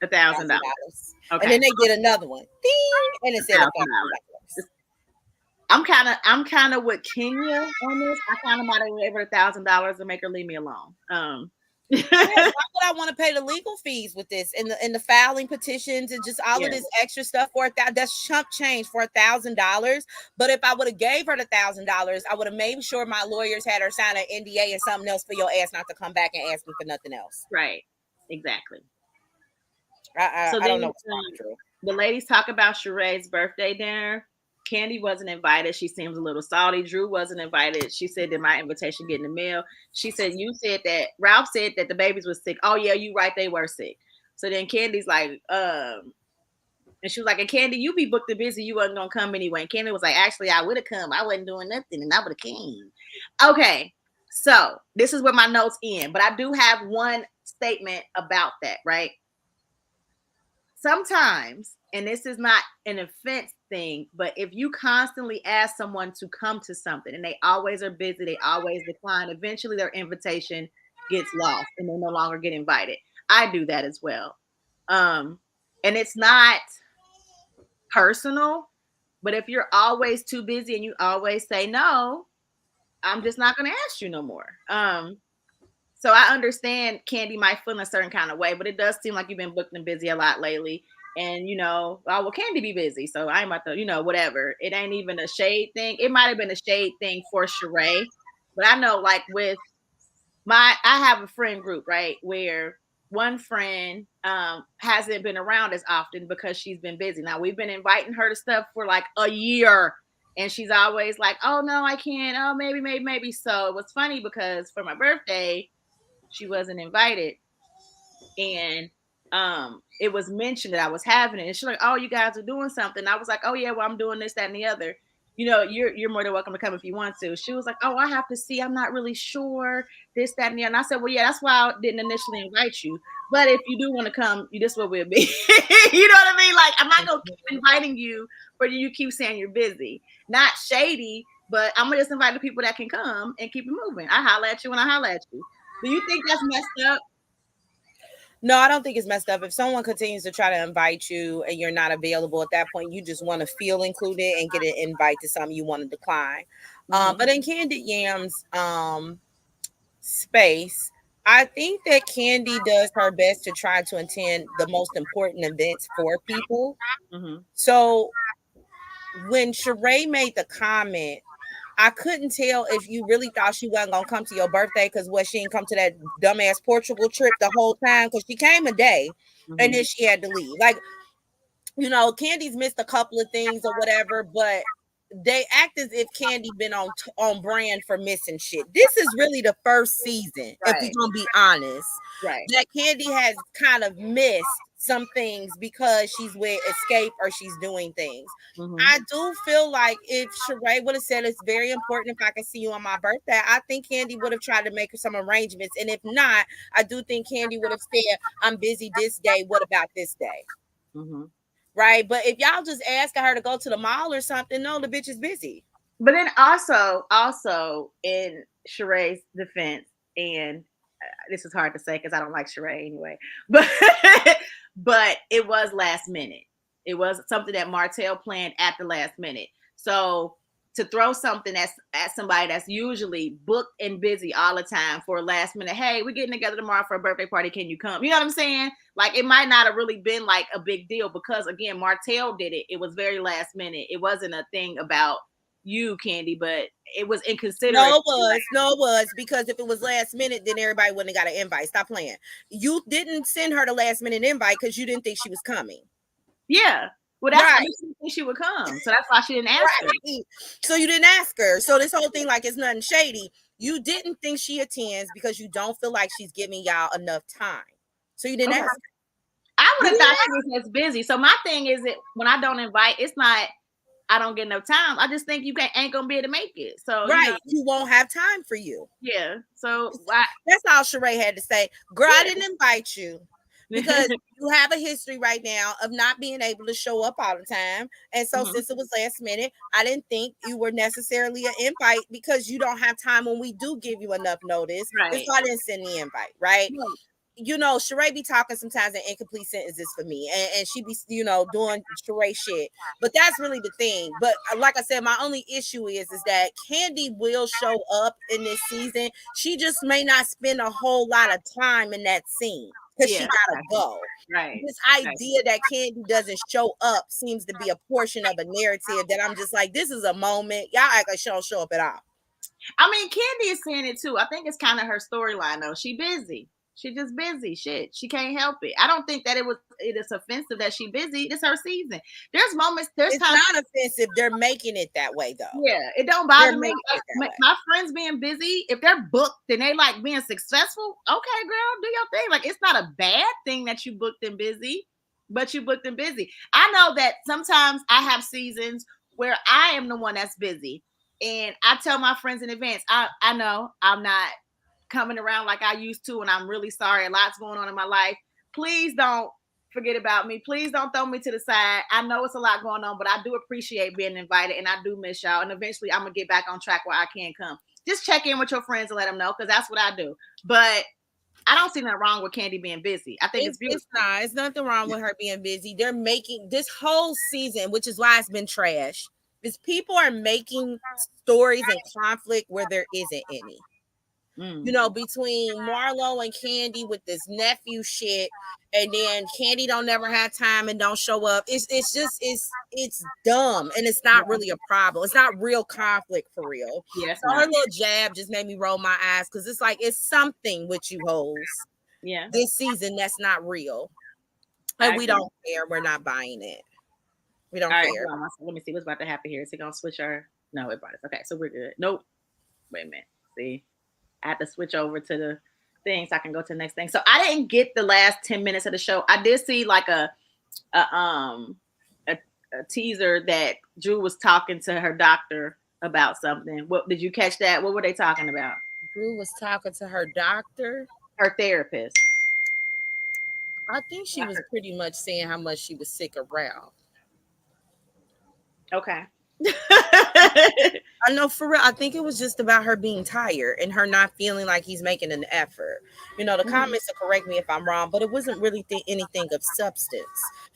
$1,000. Okay. And then they did another one. Ding, and it said $1,000. I'm kind of with Kenya on this. I kind of might have gave her $1,000 to make her leave me alone. Why would I want to pay the legal fees with this and the filing petitions and just all of this extra stuff for that's chump change for $1,000? But if I would have gave her the $1,000, I would have made sure my lawyers had her sign an NDA and something else for your ass not to come back and ask me for nothing else. Right. Exactly. I don't know what's true. The ladies talk about Sheree's birthday dinner. Kandi wasn't invited. She seems a little salty. Drew wasn't invited. She said, did my invitation get in the mail? She said, you said that Ralph said that the babies was sick. Oh yeah, you right, they were sick. So then Candy's like, and she was like, and Kandi, you be booked and busy, you wasn't gonna come anyway. And Kandi was like, actually, I would have come. I wasn't doing nothing and I would have came. Okay, so this is where my notes end, but I do have one statement about that, right? Sometimes, and this is not an offense thing, but if you constantly ask someone to come to something and they always are busy, they always decline, eventually their invitation gets lost and they no longer get invited. I do that as well. And it's not personal, but if you're always too busy and you always say no, I'm just not going to ask you no more. So I understand Kandi might feel in a certain kind of way, but it does seem like you've been booked and busy a lot lately. And, you know, well, Kandi be busy, so I'm about to, you know, whatever. It ain't even a shade thing. It might have been a shade thing for Sheree. But I know, like, with I have a friend group, right, where one friend hasn't been around as often because she's been busy. Now, we've been inviting her to stuff for, like, a year. And she's always like, oh, no, I can't. Oh, maybe. So it was funny because for my birthday, she wasn't invited, and it was mentioned that I was having it, and she's like, "Oh, you guys are doing something." I was like, "Oh yeah, well I'm doing this, that, and the other. You know, you're more than welcome to come if you want to." She was like, "Oh, I have to see. I'm not really sure this, that, and the other." And I said, "Well, yeah, that's why I didn't initially invite you. But if you do want to come, you this what we'll be." You know what I mean? Like, I'm not gonna keep inviting you, but you keep saying you're busy. Not shady, but I'm gonna just invite the people that can come and keep it moving. I holler at you when I holler at you. Do you think that's messed up? No, I don't think it's messed up. If someone continues to try to invite you and you're not available at that point, you just want to feel included and get an invite to something you want to decline. Mm-hmm. But in Candid Yam's space, I think that Candy does her best to try to attend the most important events for people. Mm-hmm. So when Sheree made the comment, I couldn't tell if you really thought she wasn't gonna come to your birthday because what she didn't come to that dumbass Portugal trip the whole time because she came a day and Mm-hmm. then she had to leave. Like, Candy's missed a couple of things or whatever, but they act as if Candy been on brand for missing shit. This is really the first season, if we're Right. gonna be honest, Right. that Candy has kind of missed some things because she's with Escape or she's doing things. Mm-hmm. I do feel like if Sheree would have said it's very important if I can see you on my birthday, I think Candy would have tried to make some arrangements. And if not, I do think Candy would have said, I'm busy this day. What about this day? Mm-hmm. Right. But if y'all just asking her to go to the mall or something, no, the bitch is busy. But then also in Sheree's defense, and this is hard to say because I don't like Sheree anyway, but but it was last minute. It was something that Martell planned at the last minute. So to throw something that's at somebody that's usually booked and busy all the time for a last minute, hey, we're getting together tomorrow for a birthday party. Can you come? You know what I'm saying? Like, it might not have really been like a big deal because again, Martell did it. It was very last minute. It wasn't a thing about you, Candy, but it was inconsiderate. No, it was because if it was last minute, then everybody wouldn't have got an invite. Stop playing. You didn't send her the last minute invite because you didn't think she was coming. Yeah. Well, that's I Right. didn't think she would come, so that's why she didn't ask her. Right. So you didn't ask her. So this whole thing, like, it's nothing shady. You didn't think she attends because you don't feel like she's giving y'all enough time. So you didn't Okay. ask her. I would You have didn't thought she was just busy. So my thing is that when I don't invite, it's not I don't get enough time. I just think you ain't gonna be able to make it. So Right. You won't have time for you. yeah. So That's all Sheree had to say. Girl, I didn't invite you because you have a history right now of not being able to show up all the time. And so since it was last minute, I didn't think you were necessarily an invite because you don't have time when we do give you enough notice. Right. And so I didn't send the invite, right? Sheree be talking sometimes in incomplete sentences for me, and she be, doing Sheree shit. But that's really the thing. But like I said, my only issue is that Candy will show up in this season. She just may not spend a whole lot of time in that scene because she gotta go. Right. This idea that Candy doesn't show up seems to be a portion of a narrative that I'm just like, this is a moment. Y'all act like she don't show up at all. I mean, Candy is saying it too. I think it's kind of her storyline though. She busy. She just busy. Shit. She can't help it. I don't think that it is offensive that she busy. It's her season. There's moments, there's times. It's not offensive. They're making it that way though. Yeah, it don't bother me. Like, my friends being busy, if they're booked and they like being successful, okay, girl, do your thing. Like, it's not a bad thing that you booked and busy, but you booked and busy. I know that sometimes I have seasons where I am the one that's busy. And I tell my friends in advance, I know I'm not coming around like I used to, and I'm really sorry. A lot's going on in my life. Please don't forget about me. Please don't throw me to the side. I know it's a lot going on, but I do appreciate being invited, and I do miss y'all. And eventually, I'm gonna get back on track where I can come. Just check in with your friends and let them know, because that's what I do. But I don't see nothing wrong with Candy being busy. I think it's beautiful. It's not. It's nothing wrong with her being busy. They're making this whole season, which is why it's been trash. Is people are making stories and conflict where there isn't any. Between Marlo and Candy with this nephew shit, and then Candy don't never have time and don't show up. It's dumb, and it's not really a problem. It's not real conflict for real. Yeah, so her little jab just made me roll my eyes because it's like it's something with you hoes. Yeah, this season that's not real, and we don't care. We're not buying it. We don't care. Let me see what's about to happen here. Is it gonna switch her? No, it brought us. Okay, so we're good. Nope. Wait a minute. See. I had to switch over to thing so I can go to the next thing. So I didn't get the last 10 minutes of the show. I did see like a teaser that Drew was talking to her doctor about something. What did you catch that? What were they talking about? Drew was talking to her doctor, her therapist. I think she was pretty much saying how much she was sick of Ralph. Okay. I know, for real. I think it was just about her being tired and her not feeling like he's making an effort. You know, the comments will correct me if I'm wrong, but it wasn't really anything of substance.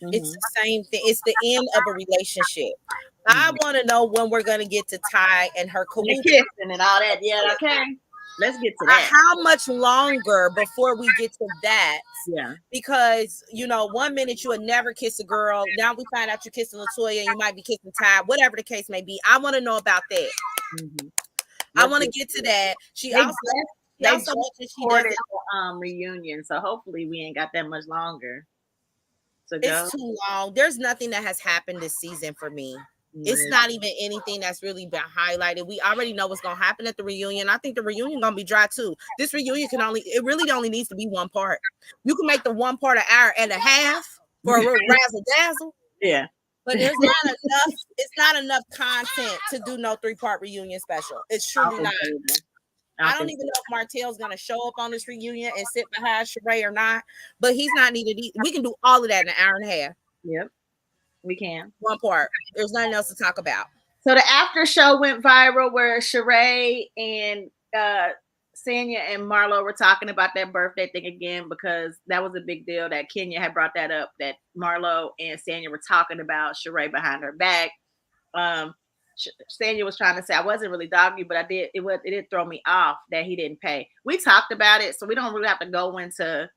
It's the same thing. It's the end of a relationship. I want to know when we're going to get to Ty and her kissing and all that. Yeah, okay. Let's get to that. How much longer before we get to that? Yeah. Because, you know, 1 minute you would never kiss a girl. Now we find out you're kissing LaToya and you might be kissing Ty, whatever the case may be. I want to know about that. I want to get to that. She also recorded the reunion, so hopefully we ain't got that much longer. So it's too long. There's nothing that has happened this season for me. It's not even anything that's really been highlighted. We already know what's gonna happen at the reunion. I think the reunion gonna be dry too. This reunion it really only needs to be one part. You can make the one part an hour and a half for a razzle dazzle. Yeah. But there's not enough, it's not enough content to do no 3-part reunion special. It's truly not. I don't even know if Martell's gonna show up on this reunion and sit behind Sheree or not, but he's not needed. We can do all of that in an hour and a half. Yep. We can. One part. There's nothing else to talk about. So the after show went viral where Sheree and Sanya and Marlo were talking about that birthday thing again, because that was a big deal that Kenya had brought that up, that Marlo and Sanya were talking about Sheree behind her back. Sanya was trying to say, I wasn't really dogging you, but it did throw me off that he didn't pay. We talked about it, so we don't really have to go into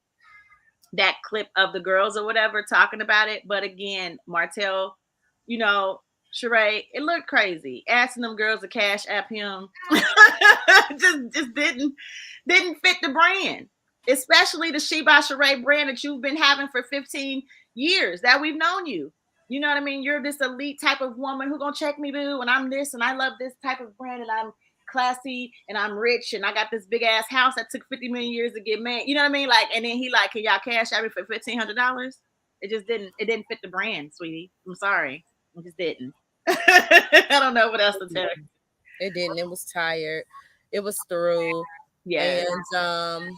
that clip of the girls or whatever talking about it. But again, Martell, you know, Sheree, it looked crazy. Asking them girls to cash app him just didn't fit the brand, especially the She by Sheree brand that you've been having for 15 years that we've known you. You know what I mean? You're this elite type of woman who gonna check me, boo, and I'm this, and I love this type of brand, and I'm classy, and I'm rich, and I got this big ass house that took 50 million years to get made. You know what I mean? Like, and then he like, can y'all cash out me for $1,500? It just didn't fit the brand, sweetie. I'm sorry. It just didn't. I don't know what else to tell you. It didn't. It was tired. It was through. Yeah. And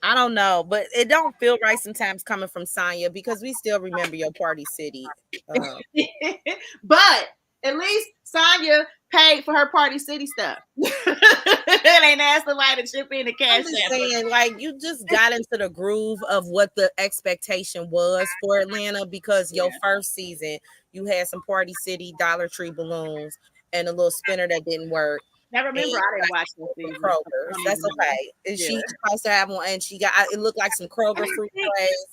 I don't know, but it don't feel right sometimes coming from Sanya, because we still remember your Party City. But at least Sanya paid for her Party City stuff. It ain't asked somebody to chip in the cash. I'm just saying, like, you just got into the groove of what the expectation was for Atlanta, because your first season, you had some Party City Dollar Tree balloons and a little spinner that didn't work. Now remember, I didn't watch this season. Kroger. That's okay. And she supposed to have one, and she got it looked like some Kroger fruit trays.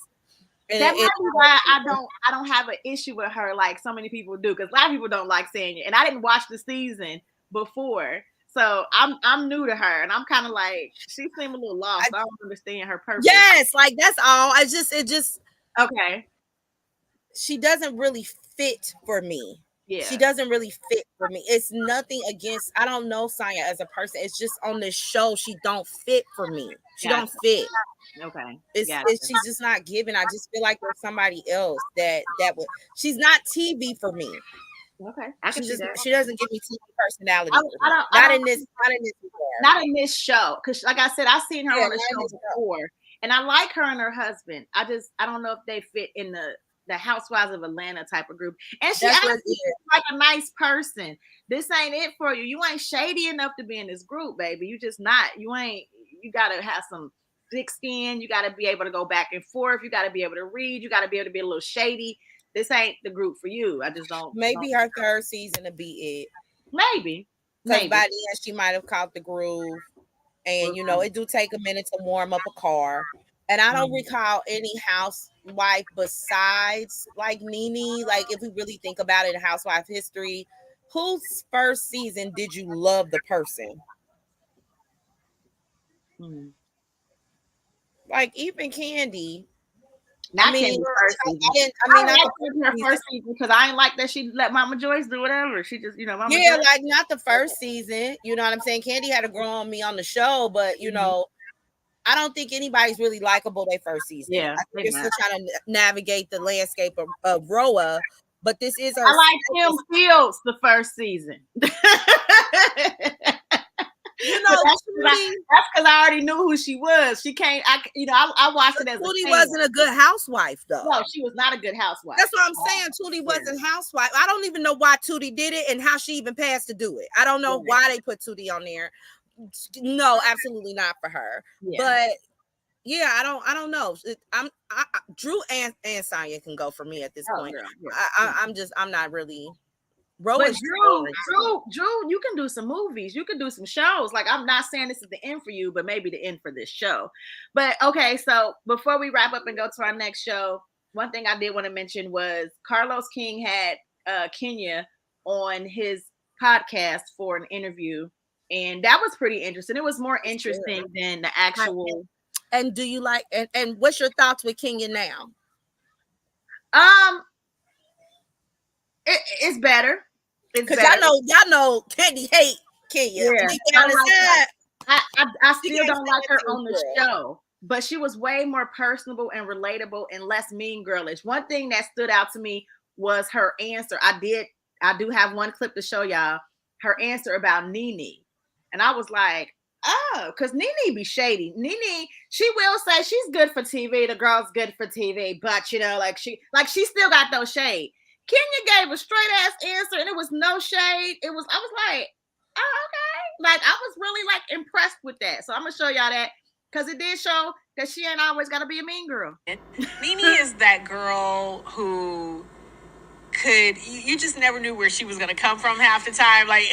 That might be why I don't have an issue with her like so many people do, because a lot of people don't like Sanya, and I didn't watch the season before, so I'm new to her, and I'm kind of like, she seemed a little lost. I don't understand her purpose. Yes, like that's all. It just okay. She doesn't really fit for me. Yeah, she doesn't really fit for me. It's nothing against. I don't know Sanya as a person. It's just on this show, she don't fit for me. She don't fit. Okay. She's just not giving. I just feel like there's somebody else that would. She's not TV for me. Okay. She doesn't give me TV personality. Not in this show. Because like I said, I've seen her on the show before. And I like her and her husband. I don't know if they fit in the Housewives of Atlanta type of group. And she actually is like a nice person. This ain't it for you. You ain't shady enough to be in this group, baby. You just not. You gotta have some thick skin. You got to be able to go back and forth. You got to be able to read. You got to be able to be a little shady. This ain't the group for you. I just don't. Maybe her third season to be it. Maybe. Because by the end, she might have caught the groove. And, you know, it do take a minute to warm up a car. And I don't recall any housewife besides, like, Nene. Like, if we really think about it in housewife history, whose first season did you love the person? Like, even Kandi. Not Candy first season. I mean, her first season, because I ain't like that she let Mama Joyce do whatever. She just, Mama Joyce. Like not the first season. You know what I'm saying? Kandi had to grow on me on the show, but you know, I don't think anybody's really likable their first season. Yeah, I think they're still trying to navigate the landscape of RHOA, but this is her. I like Kim Fields the first season. That's because I already knew who she was. She can't. I watched it as Tootie wasn't a good housewife though. No, she was not a good housewife. That's what I'm saying. Tootie wasn't housewife. I don't even know why Tootie did it and how she even passed to do it. I don't know why they put Tootie on there. No, absolutely not for her. Yeah. But yeah, I don't know. Drew and Sonya can go for me at this point. Yeah. I'm not really. But Drew, you can do some movies. You can do some shows. Like, I'm not saying this is the end for you, but maybe the end for this show. But okay, so before we wrap up and go to our next show, one thing I did want to mention was Carlos King had Kenya on his podcast for an interview, and that was pretty interesting. It was more interesting than the actual. And do you like and what's your thoughts with Kenya now? It's better. Because y'all know Candy hate Kenya. Yeah. I still don't like her on the show, but she was way more personable and relatable and less mean girlish. One thing that stood out to me was her answer. I do have one clip to show y'all. Her answer about Nene, and I was like, oh, because Nene be shady. Nene, she will say she's good for TV. The girl's good for TV, but she still got those shade. Kenya gave a straight ass answer, and it was no shade. I was like, oh, okay. Like, I was really like impressed with that. So I'm gonna show y'all that because it did show that she ain't always gotta be a mean girl. Nene is that girl who you just never knew where she was gonna come from half the time. Like,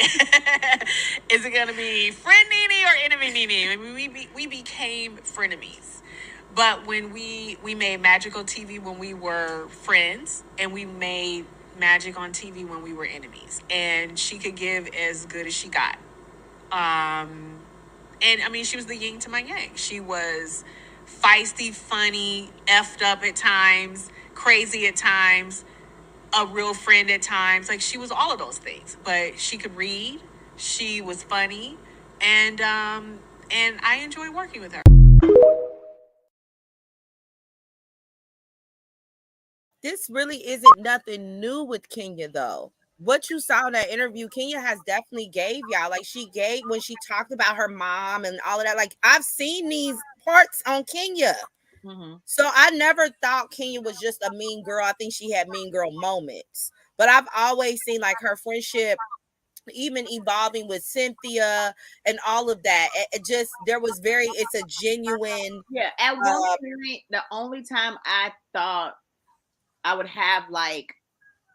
is it gonna be friend Nene or enemy Nene? I mean, we became frenemies. But when we made magic on TV when we were friends, and we made magic on TV when we were enemies, and she could give as good as she got. And I mean, she was the yin to my yang. She was feisty, funny, effed up at times, crazy at times, a real friend at times. Like, she was all of those things. But she could read. She was funny, and I enjoyed working with her. This really isn't nothing new with Kenya, though. What you saw in that interview, Kenya has definitely gave y'all. Like, she gave when she talked about her mom and all of that. Like, I've seen these parts on Kenya. Mm-hmm. So I never thought Kenya was just a mean girl. I think she had mean girl moments. But I've always seen, like, her friendship even evolving with Cynthia and all of that. It's a genuine. Yeah, at one point, the only time I thought I would have like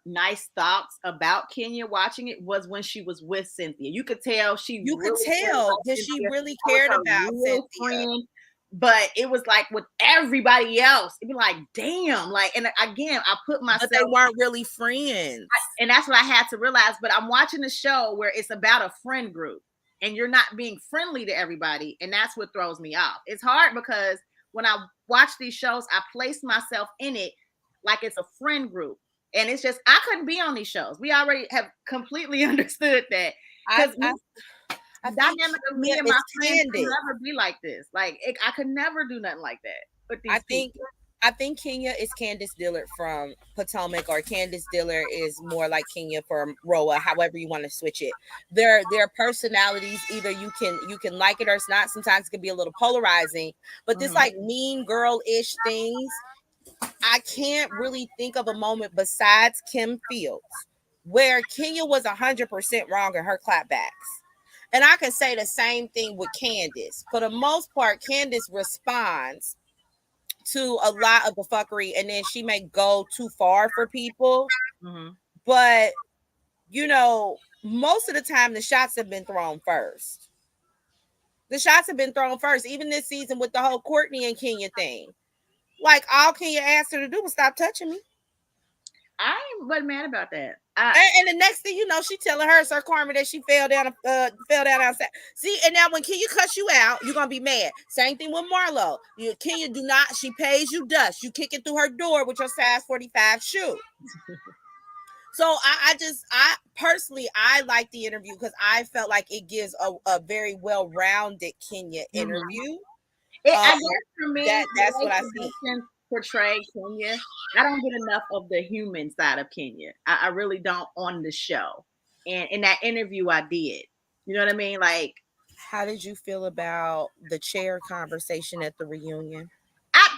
nice thoughts about Kenya watching it was when she was with Cynthia. You could tell that she really cared about Cynthia. Friend, but it was like with everybody else, it'd be like, damn, like, and again, I put myself. But they weren't really friends, and that's what I had to realize. But I'm watching a show where it's about a friend group, and you're not being friendly to everybody, and that's what throws me off. It's hard because when I watch these shows, I place myself in it like it's a friend group. And it's just, I couldn't be on these shows. We already have completely understood that. Because the dynamic of me and my friends could never be like this. Like, I could never do nothing like that. But I think Kenya is Candace Dillard from Potomac, or Candace Dillard is more like Kenya from RHOA, however you want to switch it. Their personalities, either you can like it or it's not. Sometimes it can be a little polarizing. But this like mean girl-ish things, I can't really think of a moment besides Kim Fields where Kenya was 100% wrong in her clapbacks. And I can say the same thing with Candace. For the most part, Candace responds to a lot of the fuckery, and then she may go too far for people. Mm-hmm. But, most of the time, the shots have been thrown first. Even this season with the whole Courtney and Kenya thing. Like, all Kenya asked her to do was stop touching me. I wasn't mad about that. And the next thing you know, she telling her Sir Karma that she fell down outside. See, and now when Kenya cuts you out, you're gonna be mad. Same thing with Marlo. Kenya she pays you dust. You kick it through her door with your size 45 shoe. So I personally like the interview because I felt like it gives a very well-rounded Kenya interview. I guess for me, that's what I see. Portray Kenya. I don't get enough of the human side of Kenya. I really don't on the show. And in that interview, I did. You know what I mean? Like, how did you feel about the chair conversation at the reunion?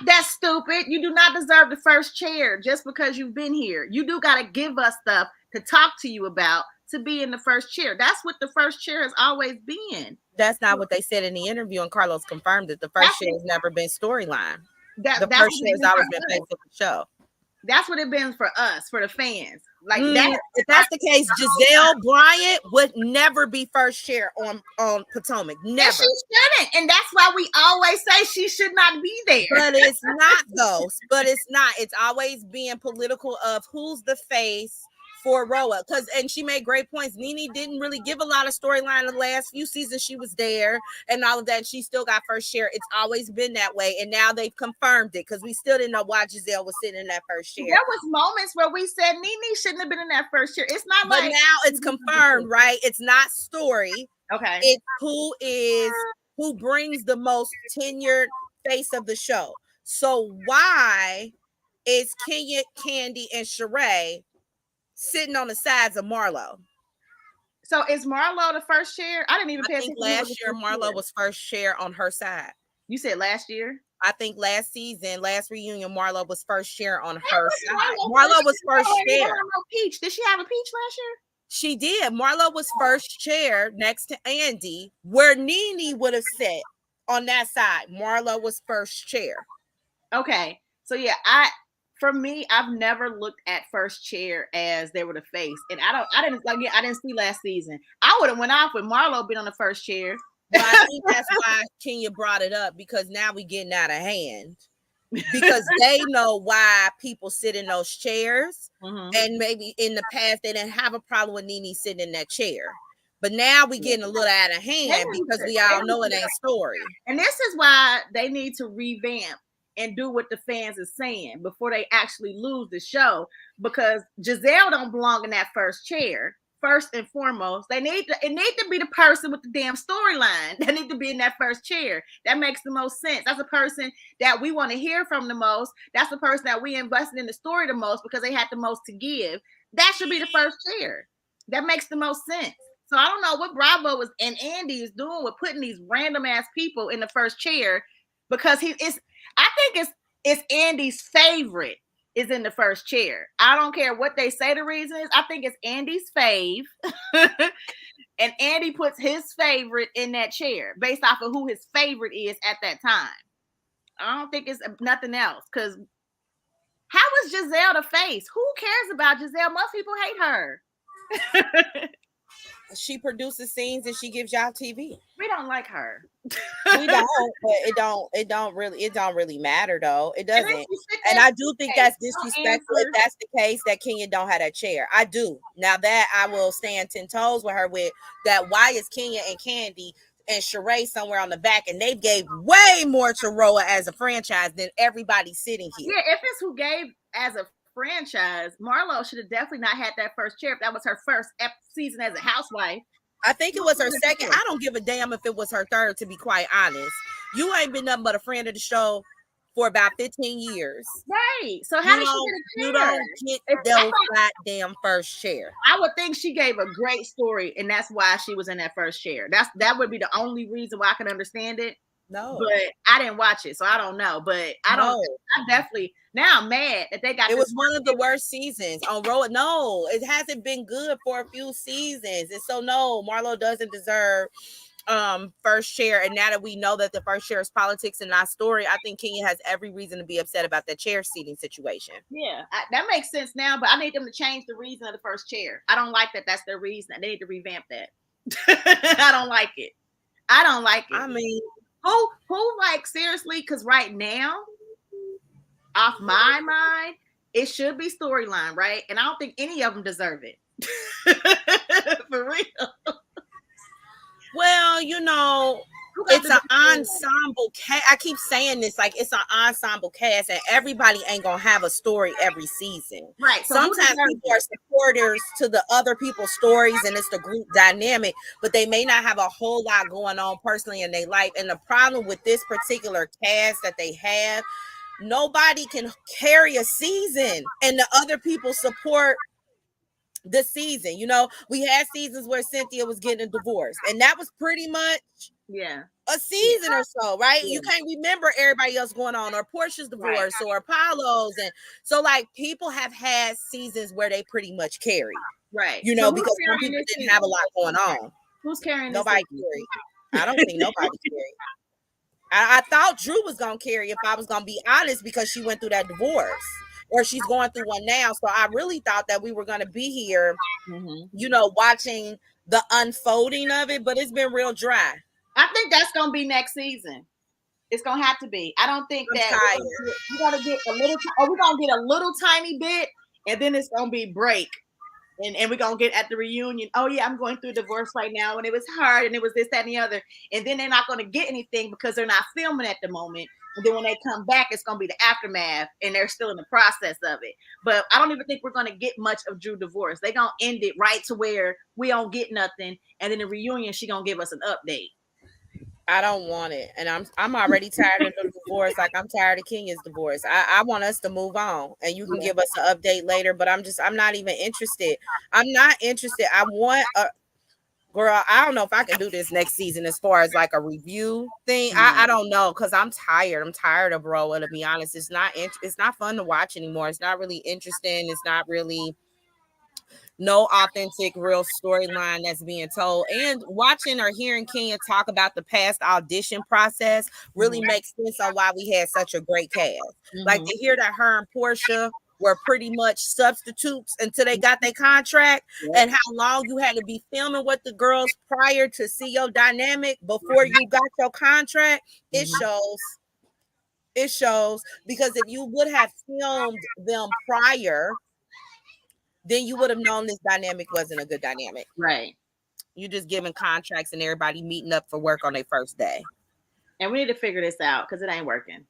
That's stupid. You do not deserve the first chair just because you've been here. You do got to give us stuff to talk to you about to be in the first chair. That's what the first chair has always been. That's not what they said in the interview, and Carlos confirmed it. The first chair has never been storyline. The first chair has always been face of the show. That's what it's been for us, for the fans. Like if that's the case, Giselle Bryant would never be first chair on Potomac. Never. And she shouldn't. And that's why we always say she should not be there. But it's not though. But it's not. It's always being political of who's the face for RHOA. And she made great points. Nene didn't really give a lot of storyline the last few seasons she was there and all of that. And she still got first chair. It's always been that way. And now they've confirmed it because we still didn't know why Giselle was sitting in that first chair. There was moments where we said Nene shouldn't have been in that first chair. It's not but like now it's confirmed, right? It's not story. Okay. It's who brings the most tenured face of the show. So why is Kenya, Kandi, and Sheree sitting on the sides of Marlo? So is Marlo the first chair? I didn't even pay attention. Last year Marlo was first chair on her side. You said last year? I think last season, last reunion, Marlo was first chair on her side. Marlo was first chair. Peach. Did she have a peach last year? She did. Marlo was first chair next to Andy, where Nene would have sat on that side. Marlo was first chair. Okay. So yeah, for me, I've never looked at first chair as they were the face. And I didn't see last season. I would have went off with Marlo being on the first chair. But I think that's why Kenya brought it up, because now we getting out of hand. Because they know why people sit in those chairs. Mm-hmm. And maybe in the past they didn't have a problem with Nene sitting in that chair. But now we getting a little out of hand because we all know it ain't story. And this is why they need to revamp and do what the fans are saying before they actually lose the show. Because Giselle don't belong in that first chair. First and foremost, it need to be the person with the damn storyline. They need to be in that first chair. That makes the most sense. That's the person that we want to hear from the most. That's the person that we invested in the story the most because they had the most to give. That should be the first chair. That makes the most sense. So I don't know what Bravo and Andy is doing with putting these random ass people in the first chair, because I think it's Andy's favorite is in the first chair. I don't care what they say the reason is. I think it's Andy's fave. And Andy puts his favorite in that chair based off of who his favorite is at that time. I don't think it's nothing else. Because how is Giselle the face? Who cares about Giselle? Most people hate her. She produces scenes and she gives y'all TV. We don't like her. We don't, but it don't really matter though. It doesn't. And I do think that's disrespectful if that's the case, that Kenya don't have that chair. I do. Now that I will stand 10 toes with her with that. Why is Kenya and Kandi and Sheree somewhere on the back, and they gave way more to RHOA as a franchise than everybody sitting here? Yeah, if it's who gave as a franchise, Marlo should have definitely not had that first chair if that was her first season as a housewife. I think it was her second. I don't give a damn if it was her third, to be quite honest. You ain't been nothing but a friend of the show for about 15 years. Right. So how did she get a chair? You don't get those goddamn first chair. I would think she gave a great story, and that's why she was in that first chair. That would be the only reason why I can understand it. No. But I didn't watch it, so I don't know. But I'm definitely now I'm mad that they got it was one of the worst seasons on RHOA. No, it hasn't been good for a few seasons. And so no, Marlo doesn't deserve first chair. And now that we know that the first chair is politics and not story, I think Kenya has every reason to be upset about that chair seating situation. Yeah, that makes sense now, but I need them to change the reason of the first chair. I don't like that. That's their reason. They need to revamp that. I don't like it. I mean, who like seriously? Because right now, off my mind, it should be storyline, right? And I don't think any of them deserve it. For real. Well, you know, it's an ensemble cast. I keep saying this, like it's an ensemble cast, and everybody ain't gonna have a story every season. Right. So sometimes people are supporters to the other people's stories, and it's the group dynamic, but they may not have a whole lot going on personally in their life. And the problem with this particular cast that they have, nobody can carry a season, and the other people support the season. You know, we had seasons where Cynthia was getting a divorce, and that was pretty much a season or so, right? You can't remember everybody else going on, or Portia's divorce, or Apollo's. And so like people have had seasons where they pretty much carried, right? You know, so because some people didn't have a lot going on. Who's carrying? Nobody carried. I don't think nobody carried. I thought Drew was gonna carry, if I was gonna be honest, because she went through that divorce, or she's going through one now. So I really thought that we were gonna be here, you know, watching the unfolding of it, but it's been real dry. I think that's gonna be next season. It's gonna have to be. I don't think that we're gonna get a little, or we're gonna get a little tiny bit, and then it's gonna be break. And we're gonna get at the reunion. Oh yeah, I'm going through a divorce right now, and it was hard, and it was this, that, and the other. And then they're not gonna get anything because they're not filming at the moment. And then when they come back, it's gonna be the aftermath, and they're still in the process of it. But I don't even think we're gonna get much of Drew divorce. They're gonna end it right to where we don't get nothing, and then the reunion, she gonna give us an update. I don't want it, and I'm already tired of the divorce. Like I'm tired of Kenya's divorce. I want us to move on, and you can give us an update later. But I'm not even interested. I'm not interested. I want a girl. I don't know if I can do this next season as far as like a review thing. I don't know, because I'm tired. I'm tired of RHOA, to be honest. It's not fun to watch anymore. It's not really interesting. It's not really no authentic, real storyline that's being told. And watching or hearing Kenya talk about the past audition process really makes sense on why we had such a great cast. Like to hear that her and Portia were pretty much substitutes until they got their contract, and how long you had to be filming with the girls prior to see your dynamic before you got your contract. It shows, because if you would have filmed them prior, then you would have known this dynamic wasn't a good dynamic. Right. You just giving contracts and everybody meeting up for work on their first day. And we need to figure this out, because it ain't working.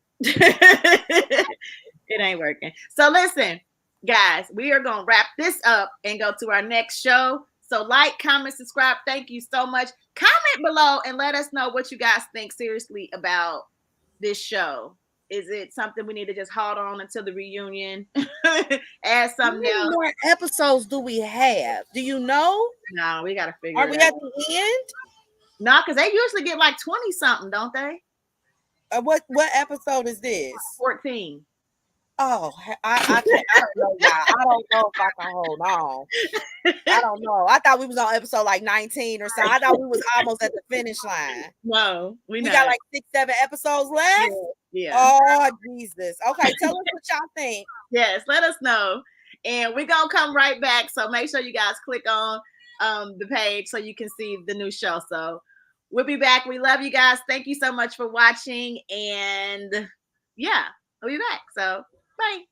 It ain't working. So listen, guys, we are going to wrap this up and go to our next show. So like, comment, subscribe. Thank you so much. Comment below and let us know what you guys think seriously about this show. Is it something we need to just hold on until the reunion? Add something else. How many more episodes do we have? Do you know? No, we got to figure it out. Are we at the end? No, because they usually get like 20 something, don't they? What episode is this? 14. Oh, I don't know, y'all. I don't know if I can hold on. I don't know. I thought we was on episode like 19 or so. I thought we was almost at the finish line. No, we got like 6-7 episodes left. Yeah. Oh, Jesus. Okay, tell us what y'all think. Yes, let us know. And we're going to come right back. So make sure you guys click on the page so you can see the new show. So we'll be back. We love you guys. Thank you so much for watching. And yeah, we'll be back. So bye.